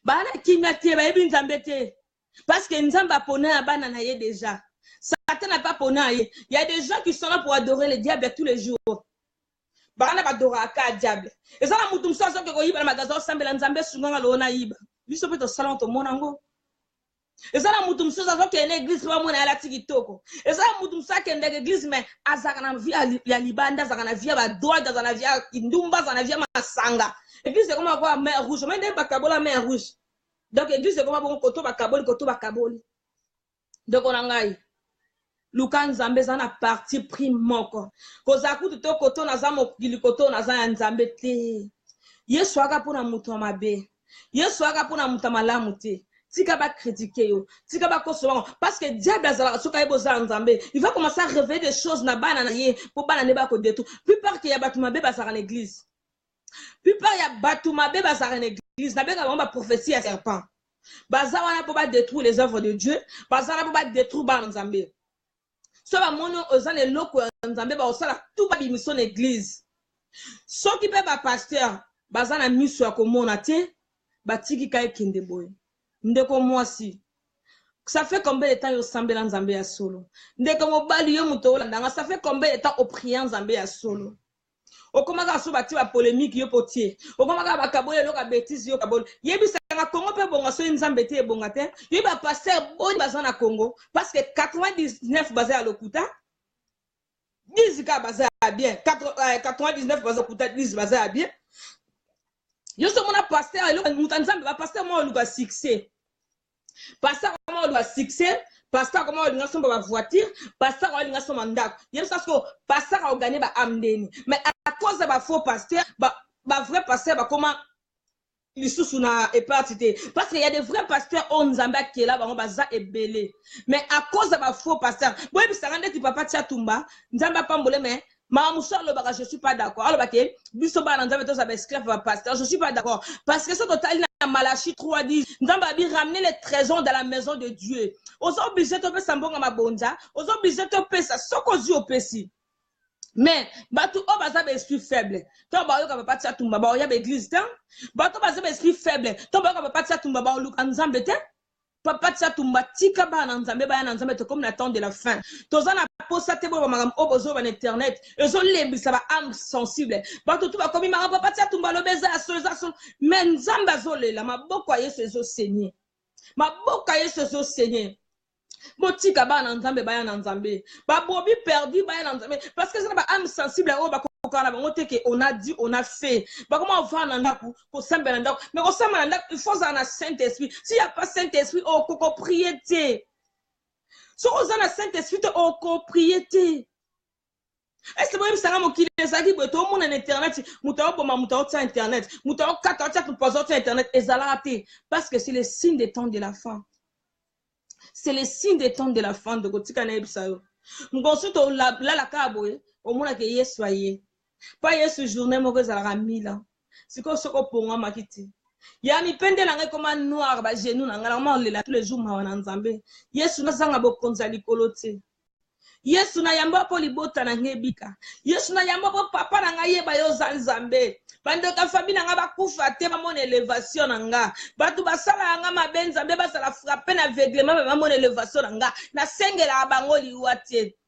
Bana kimete ba yebi Nzambe te. Parce que Nzamba pona bana na ye déjà. Satan n'a pas pona ye. Il y a des gens qui sont là pour adorer le diable tous les jours. Bana ba doraka diable. Et ça la mutumso so ke ko yiba na magazo sambela Nzambe sunganga lo na yiba. Biso peto salon to monango. Et ça, la moutoum, ça va qu'il y a une église, pas mon à la tikitoko. Et ça, la moutoum, ça, qu'il y a une église, mais à Zakana via Libanda, Zakana via Badoa, Zakana via Indumba, Zakana via Masanga. Église, c'est comment avoir mer rouge. Même des Bakabola, mer rouge. Donc, église, c'est comment avoir koto Bakaboli. Donc, on a ngaï. Lukan Nzambe, ça n'a parti pris moko. Kozaku, tout au koto, nazamo, koto, nazan Nzambe, te. Yeswaga pour la mouton mabe. Yeswaga pour la mouton malamute. Tika ba critiquer yo, tika ba kosoba parce que diable azala soka eboza nzambe, il va commencer à révéler des choses na bana na ye pour bana ne ba ko détruire. Plupart que ya batuma be bazara l'église. Plupart ya batuma be bazara l'église, na be ka ba prophétie à serpent. Bazara na pour ba détruire les œuvres de Dieu, bazara pour ba détruire ba nzambe. So ba mono ozana loko nzambe ba osala tout ba bimission l'église. So qui pe ba pasteur, bazana miso ya komona te, batiki kai kende boy. Ndeko mwasi. Ça fait combien de temps yo sambela nzambe ya solo? Ndeko mobali yo muto olandanga, ça fait combien de temps au prier nzambe ya solo? Okomaka so bati ba polémique yo potier. Okomaka ba kaboye loka bêtise yo kabol. Yebisa nga Congo pe bonga so nzambe te bonga te. Yo ba pasteur boni bazana Congo parce que 99 basé à Lokuta. 10 ka basé à bien. 99 basé à Lokuta, 10 basé à bien. Yo so mona pasteur lo mutanzambe ba pasteur mo luka succès. Pasteur comment on doit succès, pasteur comment on doit somba voiture, pasteur on doit somba ndak. Yem ça que pasteur a gagné ba amdeni. Mais à cause de ba faux pasteur, ba vrai pasteur ba comment ils sous na épatité parce qu'il y a des vrais pasteurs on Nzamba qui est là ba baza ebelé. Mais à cause de ba faux pasteur, boy bi sarande ti papa tia tumba, Nzamba pambole mais je suis pas d'accord. Alors, je suis pas d'accord. Parce que ce total, Malachie 3 dit, nous avons ramener les trésors dans la maison de Dieu. Aux obligés de faire ça, aux obligés de faire ça, ce qu'on dit au péché. Mais, batou o baza be esprit faible. Ton ba yo ka papa tia tumba ba o ya be église tan. Batou baza be esprit faible. Ton ba yo ka papa tia tumba ba o luka nzambe te. Papa tia tumba tika ba na nzambe ba na nzambe te comme l'attente de la fin. Tozana posa te bo magam o bozo ba internet. Ezo lembi sa ba âme sensible. Batou tu ba komi ma papa tia tumba lo beza so. Mais nzambe azole la maboko ya Yesu ezo saigner. Maboko ya Yesu ezo saigner. Botika ba na nzambe ba ya na nzambe ba bobi perdu ba ya na nzambe parce que ça ba âme sensible o ba kokana ba ngote que on a dit on a fait ba comment on va na ndaku ko samba na ndaku mais ko samba na ndaku il faut ça na Saint-Esprit s'il y a pas Saint-Esprit o ko prier so on a Saint-Esprit o ko prier est-ce que moi ça mo kile ça ki boto mo na internet mutao boma mutao ta internet mutao kata ta pozo ta internet ezalate parce que c'est le signe des temps de la fin. C'est le signe des temps de la fin de Gotika Naibsayo. M'consulte la kaboye, au moins que yes soyez. Pas yes journée, moi que ça la mille. C'est quoi ce qu'on pour moi makiti. Ya mi pende la comme un noir, ba genou, n'angalement le la tous les jours, ma wananzambe. Yes, na zanga bo konzali kolote. Yes, na yamba polibota na ngebika. Yes, na yamba po papa na ngaye ba yo zanzambe. Bande ka famille nga ba kufa te ba mon élévation nga batu basala nga mabenza mbe basala frapper na aveuglement ba mon élévation nga na sengela bango liwate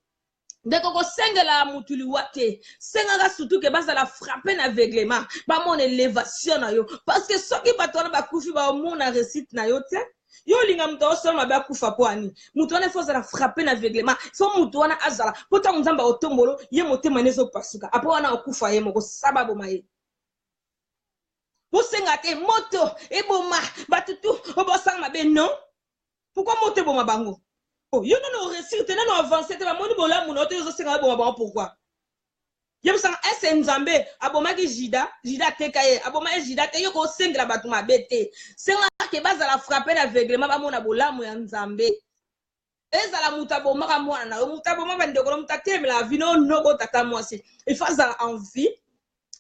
ndeko ko sengela mutu liwate senga ga surtout que basala frapper na aveuglement ba mon élévation na yo parce que soki batona ba kufi ba mona récite na yo te yo linga mto osoma ba kufa poani mutu wana faut ça frapper na aveuglement so mutu wana azala pota nzamba otombolo ye motema nezo pasuka apo wana okufa ye moko sababu maye. Vous sengate moto et boma batutu obosang mabe non pourquoi moto boma bango oh yo non réussir te non avancer te ba moni bola muno te zo senga boma bango pourquoi yem sang ese nzambe aboma ki jida te kaye aboma jida te yo ko sengra batu mabe te senga ke bazala frapper aveuglement ba mona bola mu ya nzambe ezala mutaboma ka mwana na mutaboma bandeko mutatemela la vie no go tata mwasi il faut ça envie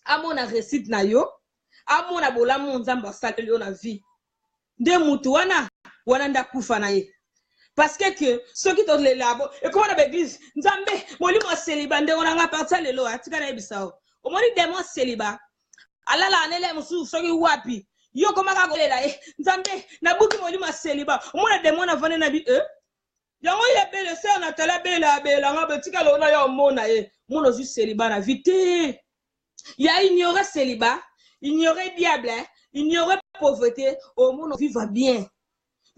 à mon récite na yo amona bola mu nzamba saleli na vie de mutu wana nda kufa na ye parce que ceux qui tournent les labos et comment la église nzambe molimo célibat nde ona nga partir lelo atika na bisao o moni démon célibat alala anele musu soki wapi yo koma ka kolela nzambe na buki molimo célibat o mona démon na vane na bi yango ya bele sœur na tala bela nga betika lo na yo mona mono juste célibat na vite ya ignorer célibat. Ignorer diable, ignorer pauvreté, au monde vivre bien.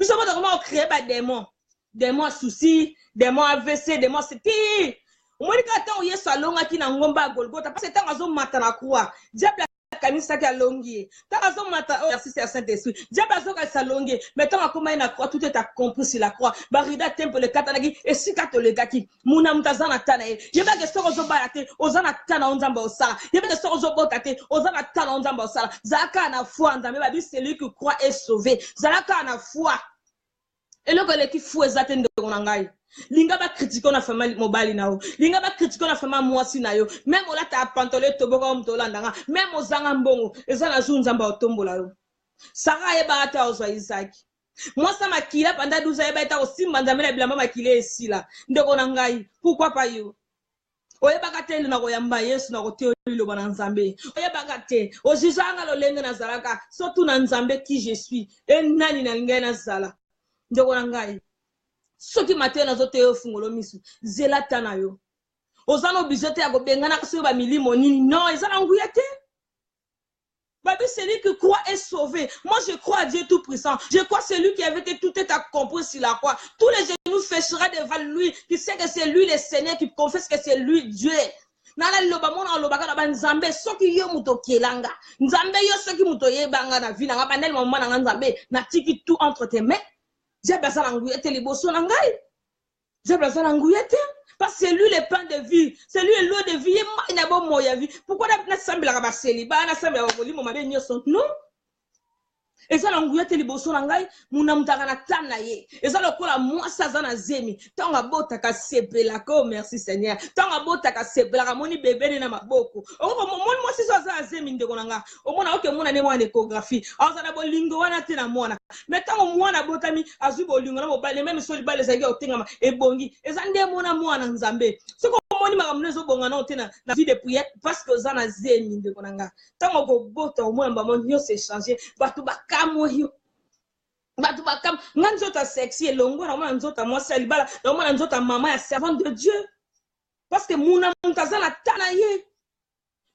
Nous sommes comment créer des démons. Démons soucis, démons AVC, démons c'était. Moi, quand il y a salon qui n'a ngomba Golgotha, parce que tant que matana quoi, diable kanisa qui a longué. Tant que mata, oh merci c'est Saint-Esprit. Diable a salongué, mais tant que comment il a croix, tout est accompli sur la croix. Barida temple le katanagi et si katolika qui, muna mutazana tanae. Yeba que sort aux barate, ozana tana onzamba osala. Yeba que sort aux botate, ozana tana onzamba osala. Zaka na foi, nzambe babi celui qui croit est sauvé. Zaka na foi. Et là, qui fou exactement de Ronangai. Linga ba critiquer na famille mobile nao. Linga ba critiquer na famille mwasi na yo. Même ola ta pantole toboka mtolandanga. Même ozanga mbongo. Eza na zunzamba otombola yo. Sarah eba ata ozwa Isaac. Moi ça makila pendant 12 ans eba eta osimba nzamela bilamba makile esila. Ndeko nangai. Pourquoi pas yo? Oyeba kate na koyamba Yesu na kote liloba na nzambe. Oyeba kate ozizanga lo lenge na zalaka. Surtout na nzambe qui je suis. Et nani na ngai na zala. Ndeko nangai. Soki matin na zote yo fungolo misu zela tana yo ozano bijote ya kobengana kasi ba milimo nini non ezana nguyete babi celui qui croit est sauvé. Moi je crois à Dieu tout puissant, je crois celui qui avait été tout est accompli sur la croix, tous les genoux fléchira devant lui, qui sait que c'est lui le Seigneur, qui confesse que c'est lui Dieu. Nala loba mona loba kana ba nzambe soki yo muto kelanga nzambe yo soki muto yebanga na vie na bandel mama na nzambe na tiki tout entre tes mains. J'ai besoin d'angouillette les bossons n'angai. J'ai besoin d'angouillette parce que c'est lui le pain de vie, c'est lui l'eau de vie. Il n'a pas moyen vie. Pourquoi n'a semble la rabasser? Bah n'a semble avoir volé mon mari n'y sont non. Et ça l'angouillette les bossons n'angai. Mon âme t'a gana tanaye. Et ça le cola moi ça zana zemi. Tant à beau t'as sepe la ko merci Seigneur. Tant à beau t'as sepe la moni bébé na maboko. Oh moi si ça zana zemi ndeko nanga. Au moins ok mon ane moi en échographie. Alors ça d'abord lingo wana tena mwana. Mais tant au moins na botami azubo lingo na mobile même soli bale zagi otenga e bongi. Et ça ndé mwana nzambe. Ce ko moni makamnezo bonga na otena na vie de prière parce que zana zemi ndeko nanga. Tant ko bota au moins ba mon yo s'est changé. Batu bakamo yo. Batu bakam nganzota sexy elongo na mwana nzota moi salibala na mwana nzota maman ya servante de Dieu. Parce que muna mutazana tanaye.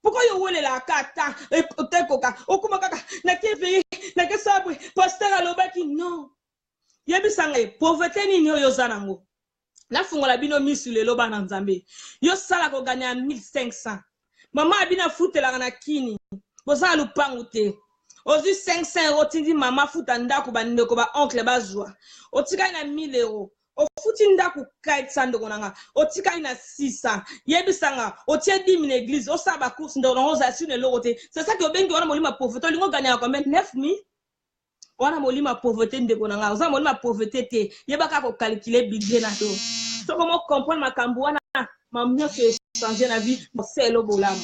Pourquoi yo wele la kata e tekoka okuma kaka na keve na kesabwe pasteur alobaki non yebi sanga pauvreté ni yo zanango la fungola bino misu le loba na nzambe yo sala ko gagner 1500 mama abina futela na kini boza lupangu te ozu 500 € tindi mama futa ndako bandeko ba oncle bazwa otika na 1000 €. Ofuti ndaku 400 ndonanga otika ina 600 yebisanga otie 10 000 église osaba course ndonanga ozasune lokote. C'est ça que obengi wana molima pauvreté lingo gagner combien 9000 wana molima pauvreté ndonanga oza molima pauvreté te yebaka ko calculer budget na to so comment comprendre makambo wana mamnyo se changer na vie c'est lo bolamu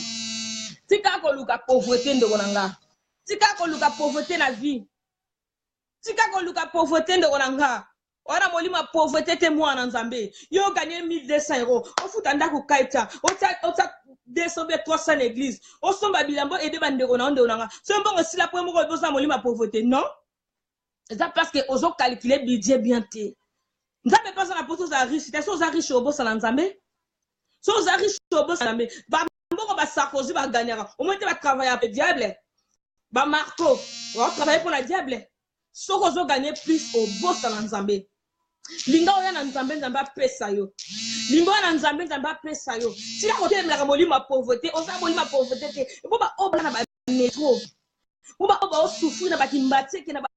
tika ko luka pauvreté ndonanga tika ko luka pauvreté na vie tika ko luka pauvreté ndonanga. Ora molima pauvreté te mwana nzambe yo gagner 1200 €. Ofuta ndako kaita ota 200 300 église osomba bilambo ede bandeko na onde onanga so mbongo sila po moko bosa molima pauvreté non. Ça parce que ozo calculer budget bien te nzambe pas na poto za riche te so za riche obosa na nzambe so za riche obosa na nzambe ba mbongo ba Sarkozy ba gagnera au moins te ba travailler avec diable ba Marco va travailler pour la diable so ozo gagner plus obosa na nzambe. Linga oya na nzambe nzamba pesa yo. Linga oya na nzambe nzamba pesa yo. Sila kote mlaka molima pauvreté, oza molima pauvreté te. Boba oba na ba métro. Boba oba o souffrir na ba kimbate ke na ba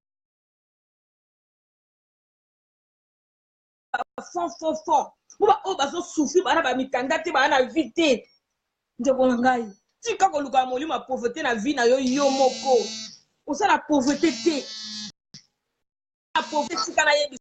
fort. Boba oba so souffrir ba na ba mikanda te ba na vite. Ndeko ngai. Tika ko luka molima pauvreté na vie na yo yo moko. Oza la pauvreté te. La pauvreté tika na yebi.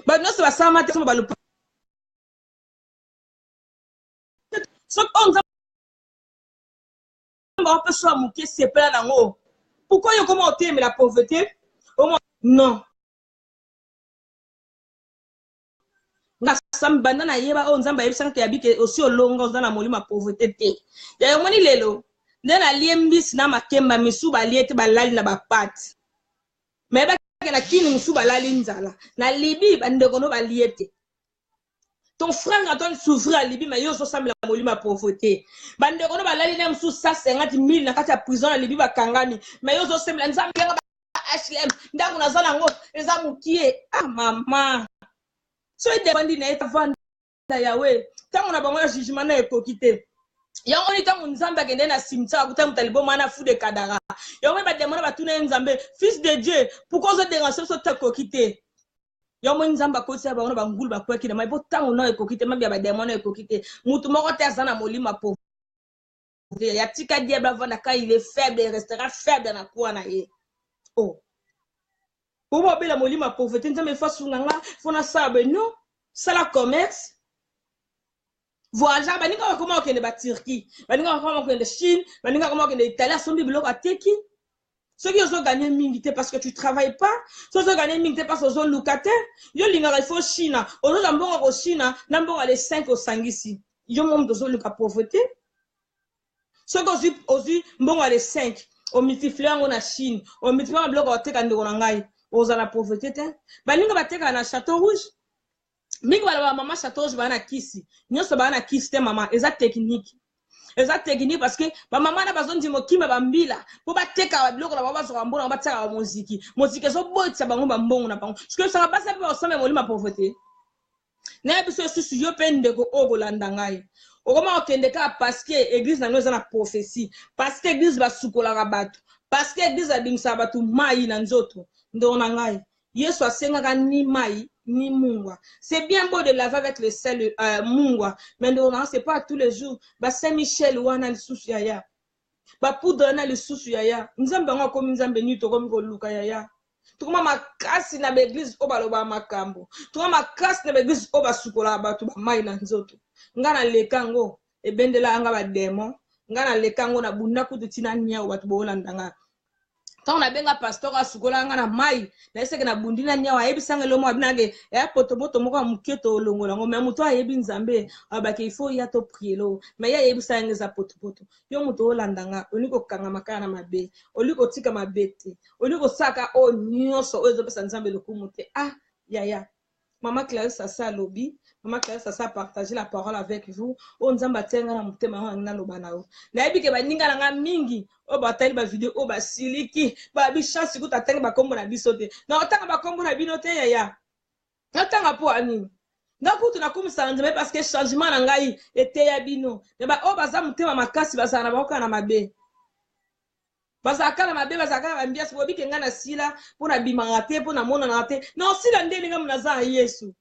Bah non c'est pas ça matin ba le so on nzamba peut soit mouké c'est pas là ngo. Pourquoi yo comment t'aimes la pauvreté? Non. Ngasambanda na yeba o nzamba yebisa ke yabike aussi olongo za na molima pauvreté te. Ya yomoni lelo. Ndena liembisi na makemba misu baliete balali na bapati. Mais ba ke na kini misu balali nzala. Na libi bandeko no baliete. Ton frère attend souffrir à Libye mais yo so sambela molima pauvreté. Bandeko no balali na misu 150,000 na kati ya prison na Libye bakangani. Mais yo so sambela nzambe nga HLM ndangu na zala ngo eza mukie. Ah mama. So il dépend d'une étape Yahweh. Tant on a pas jugement na ekokite. Yango ni tant nzamba kende na simta kuta mutalibo mana fu de kadara. Yango ba demona ba tuna nzambe fils de Dieu pourquoi vous déranger so ta kokite. Yango nzamba ko tia ba ona ba ngulu ba kwaki na mai bo tant on ekokite mabia ba demona ekokite. Mutu moko te azana molima po. Ya tika dia ba vanda ka il est faible il restera faible na kwa na ye. Oh. Pour moi, la molima pauvreté, nous avons fait sounganga, fona sabe non, ça la commerce. Voyage, baninga comment on est ba Turquie, baninga comment on est Chine, baninga comment on est Italie, son biblo à teki. Ceux qui ont gagné mingité parce que tu travailles pas, ceux qui ont gagné mingité parce que sont locataires, yo linga il faut Chine, on a bon au Chine, n'ambon les 5 au 5 ici. Yo monde de zone la pauvreté. Ceux qui aussi bon les 5, au multiplier on a Chine, au multiplier on bloc au teka ndo ngai. Aux la pauvreté, baninga bateka na Château Rouge. Minga bala mama Château Rouge bana kisi. Nyoso bana kisi te mama, eza technique. Eza technique parce que ba mama na bazon di mokima bambila, po bateka ba biloko na baba so mbona ba tsaka ba muziki. Muziki so botsa bango ba mbongo na bango. Parce que ça va pas ça ensemble molima pauvreté. Na biso susu yo pende ko obolanda ngai. Okoma okende ka parce que église na noza na prophétie, parce que église ba sukola rabatu, parce que église abimsa batu mai na nzoto. Ndonangai Yesu asengaka ni mai ni mungwa. C'est bien beau de laver avec le sel mungwa, mais ndonanga c'est pas tous les jours. Ba Saint Michel wana lisusu yaya. Ba poudre na lisusu yaya. Nzambe ngo komi nzambe ni to komi ko luka yaya. Tukuma makasi na l'église obaloba makambo. Tukuma makasi na l'église obasukola batu ba mai na nzoto. Ngana lekango ebendela anga ba démon. Ngana lekango na bunda kututina nya watu bolandanga. Tant na benga pasteur asukola ngana mai na eseke na bundina nya wa ebisanga lomo abinage ya potomoto moko muketo olongola ngo me muto ayebi nzambe abake ifo ya to prielo me ya ebisanga za potopoto yo muto olandanga oniko kanga makana na mabe oliko tika mabete oliko saka o nyonso ozo pesa nzambe lokumu te ah ya Maman Clarisse Assa lobi, Maman Clarisse Assa partager la parole avec vous. On nzamba tenga na mutema na lobanao. Na ebike ba ninga nga mingi, o ba tali ba video o ba siliki, ba bi chance ko tatenga ba kombo na bisote. Na otanga ba kombo na binote ya. Na otanga po ani. Na kutu na kumisa nzambe parce que changement na ngai ete ya bino. Na ba o baza mutema makasi baza na baoka na mabe. Bazaka na mabe bazaka na mbiasi bobi kenga na sila pona bimanga te pona mona na te non sila ndeni nga munaza Yesu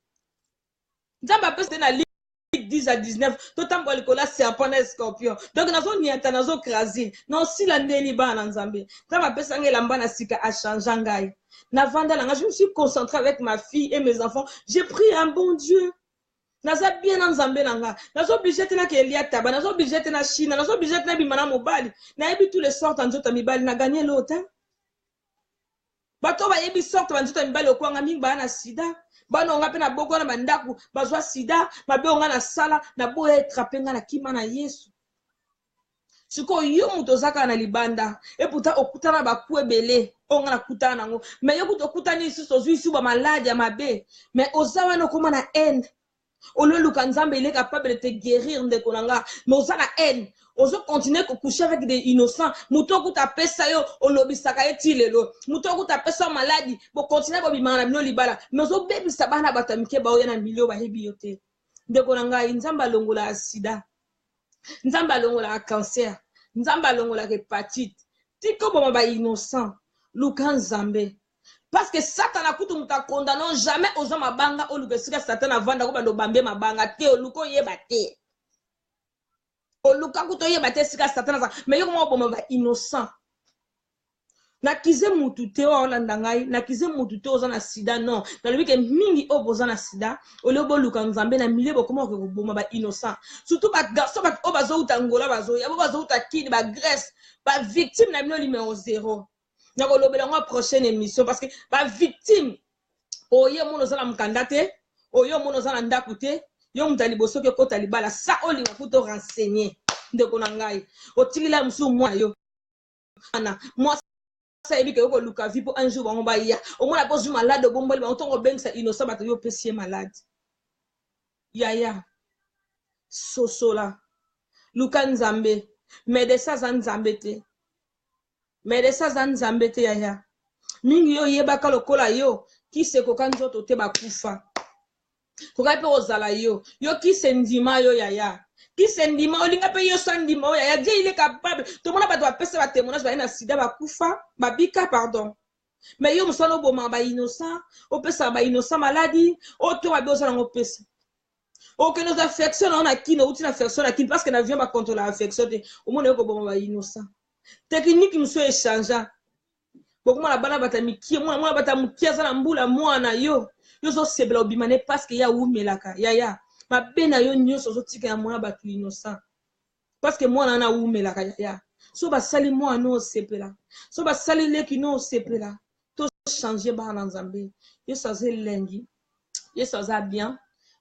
nzamba pese na Luc 10 à 19 totambo likola serpent na scorpion donc nazo niata nazo craser non sila ndeni bana nzambe nzamba pese ngela mbana sika a changer ngai na vanda na je me suis concentré avec ma fille et mes enfants j'ai prié un bon Dieu. Naza bien nzambe nanga nazo obligé tena ke Elia taba nazo obligé tena Chine nazo obligé tena bimana mobali na yebi tous les sortes en nzota mibali na gagner l'autre bato ba yebi sorte en nzota mibali okwanga mingi ba na sida bana onga pe na boko na bandaku bazwa sida mabe onga na sala na boye trapenga na kima na Yesu siko yo muto zaka na libanda et pourtant okutana ba kuebele onga na kutana nango mais yo kutani isu so zui ba malade ya mabe mais ozawa no koma na end. Ololuka nzambe il est capable de te guérir de konanga mais oza na haine ozo continuer ko coucher avec des innocents muto kuta pesa yo olobisaka etilelo muto kuta pesa maladie bo continuer ko bimana bino libala mais ozo bebisa bana batamike ba oyana milio ba hebi yote de konanga nzamba longola sida nzamba longola cancer nzamba longola hépatite tiko bo ba innocent luka nzambe. Parce que Satan a kutu muta condamnant jamais aux hommes mabanga ou le Satan a vanda ko bando bambe mabanga te oluko yebate. Oluka kuto yebate sika Satan mais yo mo bo ma innocent. nakize mutu te olanda ngai nakize mutu te oza na sida non nalobi ke mingi oyo boza na sida ole boluka nzambe na milie bokoma kokoboma ba innocent surtout bagarso bato oyo bazouta ngola bazoya bo bazouta kini bagrèce bavictime na bino numéro 0 nakolobela yango prochaine émission parce que bavictime oye mono oza na mokanda te oye mono oza na ndako te yo mutu aliboso ke kota libala sa olinga kuta orenseigner ndeko na ngai otikila mosusu mwana yo ana mwasi ayebi ke okoluka vi mpo un jour bango baya omona mpo zwi malade obomboli bango ntongo obengisa innocent bato yo opesi ye malade yaya sosola luka nzambe medesa aza nzambe te medesa aza nzambe te yaya mingi yo oyebaka lokola yo kisi ekoka nzoto te bakufa kokai mpe kozala yo kisi ndima yo yaya kisi ndima olinga mpe yo sa ndima oyo yaya die il est capable tomona bato bapesa batémoignage baye na sida bakufa babika pardon mais yo mosala obomaka bainnocent opesaka bainnocent maladi oyo to babe ozala yango opesa okende oza affection na yo na kini outi na affection na kini parce que na vion bacontrôle affection te omona yo koboma bainnocent technique mosusu échangeant bokomona bana bata mikie mwana bata mokie aza na mbula mwana yo ozosebela obima ne parce que ya umelaka yaya mabe na yo nyonso ozotika ya mwana bato innocent parce que mwana na umelaka yaya so basali mwana osepela so basali leki no osepela to changer bana na nzambe yesu aza elengi yesu aza bien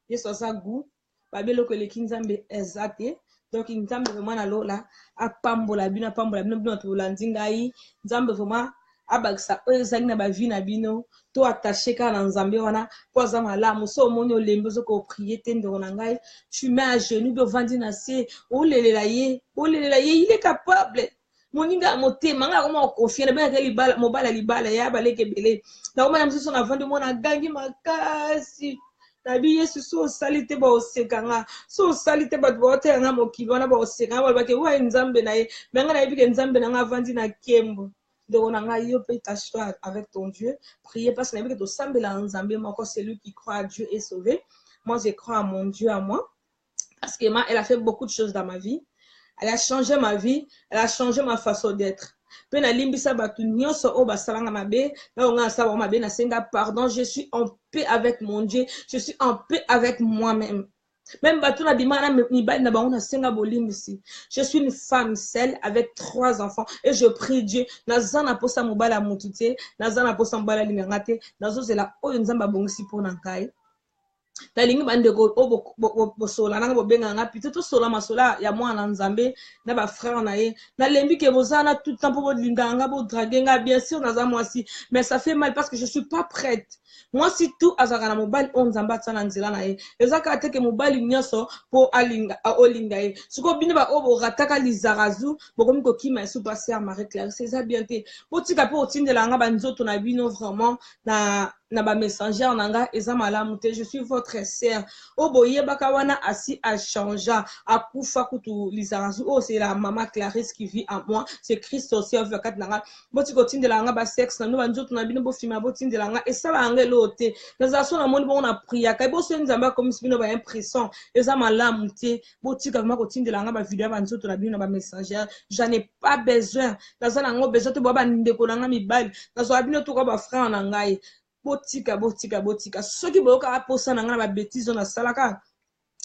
yesu aza goût babeloko eleki nzambe eza te donc nzambe vraiment nalola apambola bino bino tolandi ngai nzambe vraiment abakisa oyo ezali na bavi na bino to attaché kaka na nzambe wana po aza malamu so omoni olembi ozoko oprie te ndeko na ngai tu mets à genoux mpe ovandi na se olelela ye il est capable moninga ya motema ngai akoma okonfie nabengaka mobala libala ya baleki ebele nakomana mosusu navandi omona agangi makasi nabi yesu so osali te baosekanga so osali te bato baoteyanga mokili wana baosekanga balobaki wa nzambe na ye me ngai nayebi ke nzambe na ngai avandi na nkembo donc on a eu tâche-toi avec ton Dieu prier parce que nayebi ke tosambela nzambe moko celui qui croit à Dieu est sauvé. Moi je crois à mon Dieu à moi parce que elle a fait beaucoup de choses dans ma vie, elle a changé ma vie, elle a changé ma façon d'être. Pe na limbisa batu nyonso o basalanga mabe na onga saba mabe na senga pardon, je suis en paix avec mon Dieu, je suis en paix avec moi-même. Même batu na bimana mibali na bango na senga bolimbisi. Je suis une femme seule avec 3 enfants et je prie Dieu nazana posa mobala mutute, nazana posa mobala lingangate, nazozela oyo nzamba bongisi pona nkai. Talingi bandeko bosola nanga bobenga nga pite to sola masola ya mwana nzambe na ba frère na ye na lembi ke bozana tout temps pour linganga bo draguer nga bien sûr naza mwasi mais ça fait mal parce que je suis pas prête. Moi si tout azaka na mobali on nzamba tsana nzela na ye ezaka te ke mobali nyonso po alinga olinga ye siko bino ba obo rataka lizarazu bokomi ko kima esu passer à Marie Claire c'est ça bien te botika po otindela nga banzoto na bino vraiment na ba messagère nanga eza malamu te je suis votre sœur oboye baka wana asi a changea akufa kutu lizarazu oh c'est la maman Clarisse qui vit en moi c'est Christ aussi avec kat nanga botiko tindela nga ba sexe na no banzoto na bino bo fima bo tindela nga esala angelo te nazaso na moni bon na priya kai bo so nzamba comme si bino ba impression eza malamu te botika vraiment ko tindela nga ba video ba nzoto na bino na ba messagère j'en ai pas besoin nazana ngo besoin te bo ba ndeko na nga mibali nazo bino to ko ba frère na ngai botika soki boyoka posa na nga na ba bêtise na salaka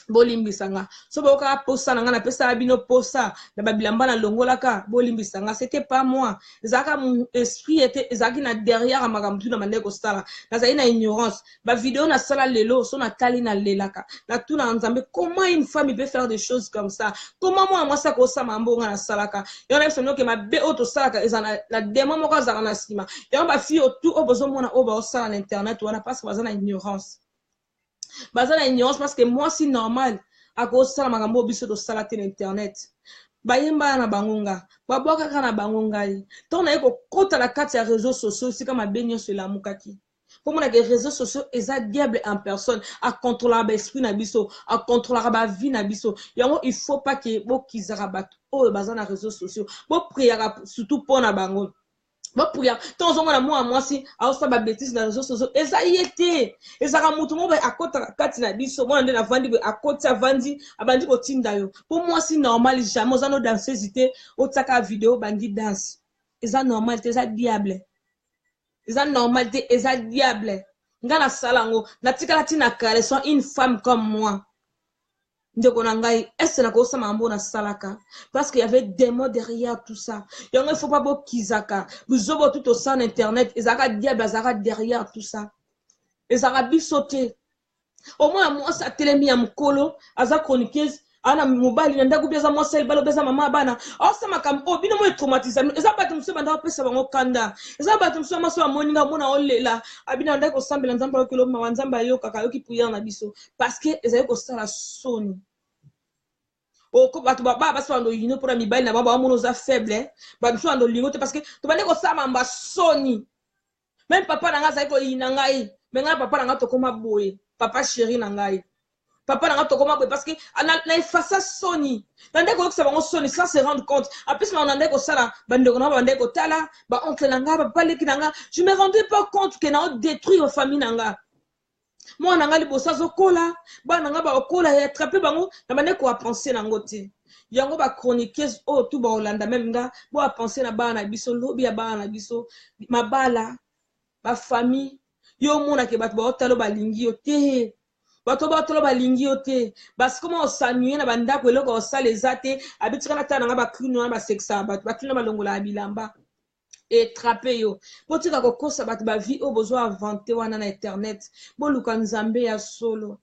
bolimbisanga so boyoka posa na nga na pesa bino posa na babilamba na longolaka bolimbisanga c'était pas moi ezaka mon esprit était ezaki na derrière makambu na mandeko sala nazali na ignorance ba vidéo na sala lelo so na tali na lelaka na tuna nzambe comment une femme peut faire des choses comme ça comment moi ça ko sa mambonga na salaka yona bisono ke mabe auto salaka ezana na demo moko zaka na sima yona ba fille tout obozo mona oba osala na internet wana parce que bazana ignorance parce que moi c'est normal à cause ça makambo biso to sala te internet bayemba na bangonga baboka kana bangonga to na eko kota la kati ya réseaux sociaux c'est comme benyo sur la mukaki pour moi les réseaux sociaux eza diable en personne à contrôler ba esprit na biso à contrôler ba vie na biso yango il faut pas que bo kizara bato o bazana réseaux sociaux bo prier surtout pour na bango bon pour ya tant on a moi si a ça ba bêtise dans les réseaux sociaux eza yete eza mutu mo ba akota kati na biso mo ndena vandi akota vandi abandi ko tinda yo pour moi si normal jamais ozano danser zité otaka vidéo bandi danse eza normalité eza diable eza normalité eza diable nga na salango natikala tina kale soit une femme comme moi ndeko na ngai est-ce na kosa mambo na salaka parce qu'il y avait des mots derrière tout ça yango il faut pas bokizaka buzobo tout au sein internet ezaka diable azaka derrière tout ça ezaka bisote au moins moi ça telemi ya mukolo aza chroniqueuse ana mobali na ndaku beza moi sel balo beza mama bana asa makam o bino mo traumatisé eza batu mso banda pesa bango kanda eza batu mso maso amoninga mona olela abina ndako sambela nzamba okelo ma nzamba yo kaka yoki prière na biso parce que ezali ko sala soni o ko batu baba basi bando yino pour mibali na baba mono za faible batu so ando lingote parce que to bande ko sama mba soni même papa na nga za ko yina ngai menga papa na nga to koma boye papa chéri na ngai papa n'a pas comment parce que na effaça soni nande ko ça bango soni sans se rendre compte en plus on nande ko sala bande ko na bande ko tala ba oncle nanga ba pale kinanga je me rendais pas compte que na détruire famille nanga moi nanga libosa zo kola ba nanga ba kola ya attraper bango na bande ko penser nango te yango ba chroniqueuse o tout ba Hollanda même nga bo penser na ba na biso lobi ya ba na biso mabala ba famille yo mona ke bat ba otalo ba lingi yo te bato batolo balingi yo te parce comment on s'ennuie na bandako eloko osala eza te abitika na tana nga bakrino na basexa bato bakrino balongola ya bilamba etrape yo botika kokosa bato bavie oyo bozwa invente wana na internet boluka nzambe ya solo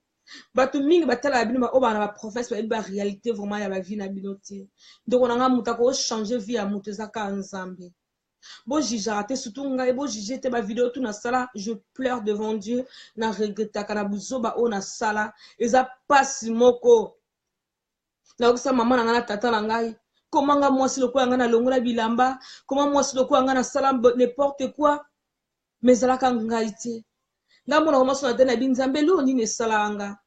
bato mingi batala ya bino oyo bana baprofesse bayebi baréalité vraiment ya bavie na bino te ndoko na nga moto akochange vie ya moto eza kaka nzambe bon jugera te surtout ngai bon juger te ba vidéo tout na sala je pleure devant Dieu na regretta kana buzoba o na sala eza pasi moko na okisa mama na ngana tata na ngai comment nga mwasi lokola nga na longola bilamba comment mwasi lokola nga na sala n'importe quoi mais alaka ngai te nga mona komaso na te na binzambe lo nini esalanga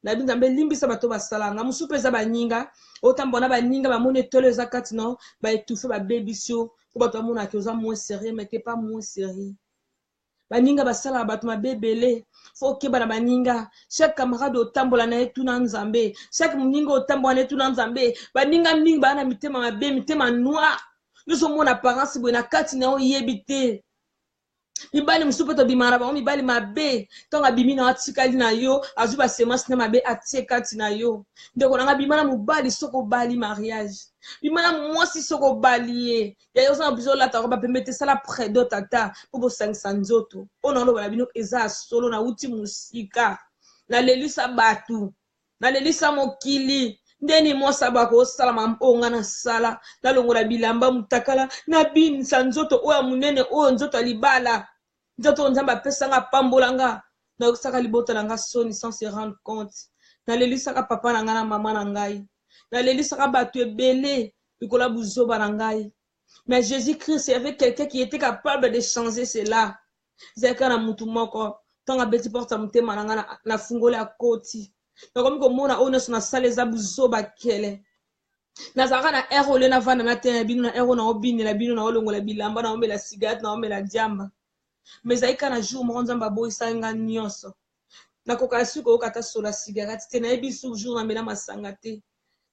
na binzambe limbisa bato basalanga musu mpe eza baninga otambona baninga bamoni etolo eza kati no baetufe babebisio pour bato bamona ke oza moins sérieux mais t'es pas moins sérieux baninga basala bato mabebele faut okeba na baninga chaque camarade otambola na ye tuna nzambe chaque moninga otambola na ye tuna nzambe baninga mingi bana mitema mabe mitema noir nyonso mona apparence boye na kati na yo yebi te mibali musu mpe tobimana bango mibali mabe ntango abimi na atikali na yo azwi basemence na mabe atie kati na yo ndeko nanga bimana mobali soki obali mariage bimana mwasi soki obali ye yayo oza na biso olata roba pembe te sala predo tata mpo bosangisa nzoto oyo na oloba na bino eza ya solo na uti mosika nalelisa bato nalelisa mokili ndeni mwasa bako osala oyo nga na sala nalongola bilamba mutakala nabinisa nzoto oyo munene oyo nzoto ya libala nzoto nzambe apesanga pambolanga nakosaka libota na nga soni sans se rendre compte nalelisaka papa na nga na mama na ngai nalelisaka bato ebele likola buzoba na ngai mais Jésus-Christ il y avait quelqu'un qui était capable de changer cela zeka na mutu moko ntango abeti porte ya motema na nga na fungoli ya koti nakomi komona oyo nyonso nasala eza buzoba kele nazalaka na ere ole navanda na te na bino na ere oyo na obinela bino na olongola bilamba na omela cigarette na omela diamba mais ezali kaka na jour moko nzambe aboyisaki nga nyonso nakoka suki koyoka ta sola cigarette te nayebi su jour namela masanga te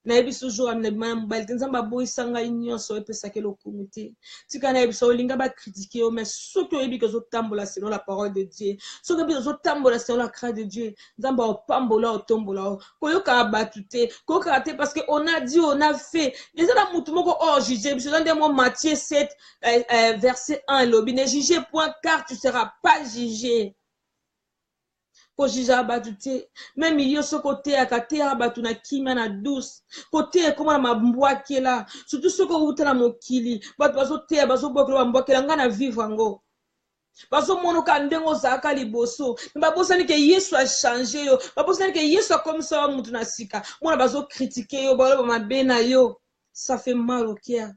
nayebi su jour amela bima ya mobali te nzambe aboyisa ngai nyonso oyepesaki lokumu te tika nayebi so olinga bakritike yo mais soki oyebi ke ozotambola selon la parole de Dieu soki oyebi ozotambola selon la crainte de Dieu nzambe opambola otombola o koyokaka bato te koyokaka te parce que on a dit on a fait eza na mutu moko hors jugé biso eza nde mo Matthieu 7 verset 1 elobi ne jugez point car tu seras pas jugé ko jija batu te même yo soko te akatea batu na kimia na douce kote koma na mabwakela surtout soko utana mokili batu bazotea bazobokela bambwakela nga na vivre ngo bazomonoka ndengo zaka liboso babosani ke Yesu a changé yo babosani ke Yesu a comme ça mutu na sika mona bazo critiquer yo baloba mabe na yo ça fait mal au cœur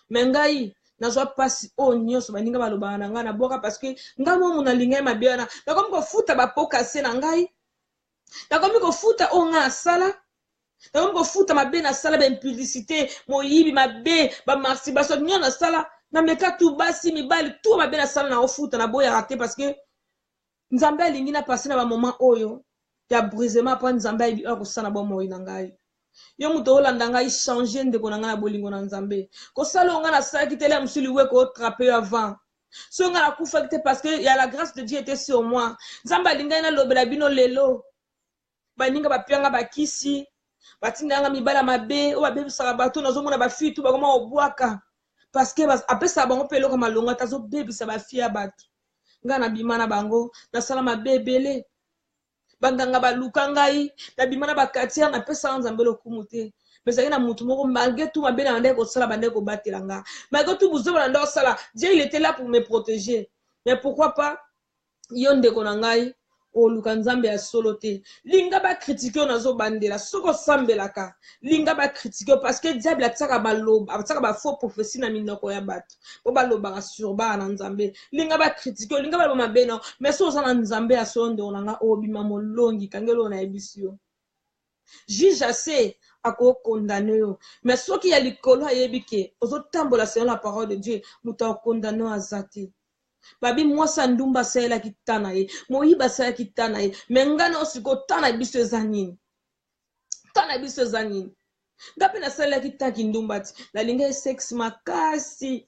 mais ngai nazwa pasi o nyonso baninga balobana na nga na boka parce que nga mo na linga mabe wana nakomi kofuta bapoka se na ngai nakomi kofuta o nga asala nakomi kofuta mabe na sala ba impudicité moyibi mabe ba masturbation nyona sala na meka tu basi mibali tu mabe na sala na ofuta na boya raté parce que nzambe alingi na passer na ba moment oyo ya brisement pa nzambe ayebi akosala ba moyi na ngai yo muto olanda ngai changer ndeko na ngai na bolingo na nzambe kosala nga na sala kitele musuli we ko attraper avant so nga na kufa kite parce que ya la grâce de Dieu était sur moi nzambe alingai na lobela bino lelo baninga bapianga bakisi batinga nga mibala mabe o babebisaka bato nazomona bafi tu bakoma obwaka parce que apesa bango pe eloko malonga tazo bebisa bafi ya bato nga na bima na bango nasala mabe ebele banganga baluka ngai na bima na bakatia na pesa nzambe lokumu te mais ça na mutu moko malgré tout mabe na ndeko sala bandeko batela nga malgré tout buzo na ndeko sala Dieu il était là pour me protéger mais pourquoi pas yo ndeko na ngai oluka nzambe ya solo te linga ba critiquer nazo bandela soko sambelaka linga ba critiquer parce que diable ataka baloba ataka ba faux prophétie na minoko ya bato po baloba sur ba na nzambe linga ba critiquer linga ba mabeno mais so za na nzambe ya solo ndo na nga obima molongi kangelo na ebisio juge assez ako condamner yo mais soki ya likolo ayebike ozotambola selon la parole de Dieu muta condamner azati babi mwasa ndumba sela kitana ye moyiba sela kitana ye mengana osiko tana biso ezanini ngapi na sela kitaki ndumbati na linga sex makasi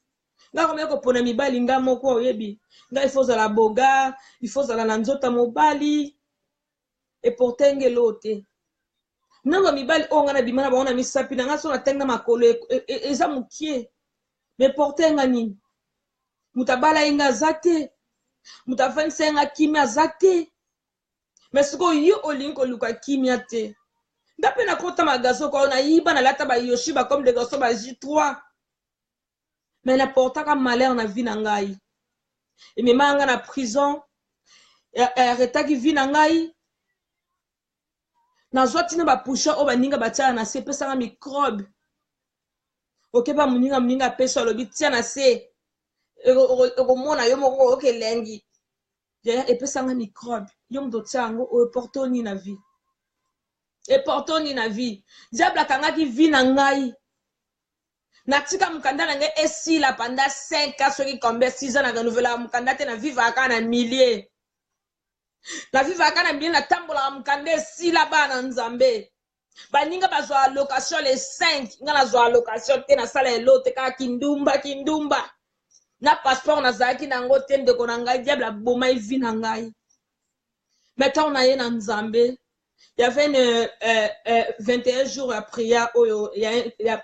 ngako meko pona mibali nga moko oyebi nga ifoza la boga ifoza la nzota mobali e portenge lote nanga mibali onga na bimana baona misapi na nga so na tenga makolo eza mukie me portenga nini mutabala inga zate mutafanisa inga kimia zate mais siko yo olinko luka kimia te ndape na kota magazo ko na yiba na lata ba yoshiba comme des garçons ba J3 mais na portaka malheur na vie na ngai et me manga na prison retaki vie na ngai na zotina ba pusha o baninga batia na se pesa microbe okepa muninga pesa lobi tia na se mona yo moko oke lengi ya epesanga microbe yo mdo tsango o portoni na vie e portoni na vie diable akangaki vie na ngai natika mukanda na ngai esila pendant 5 ans soki combien 6 ans na renouvela mukanda te na vivre aka na milliers na vivre aka na milliers na tambola mukanda esila bana nzambe baninga bazwa location les 5 nga na zwa location te na sala elote ka kindumba na passeport na zaki na ngo te ndeko na ngai diable aboma vie na ngai maintenant on a ye na nzambe il y avait 21 jours à prière il y a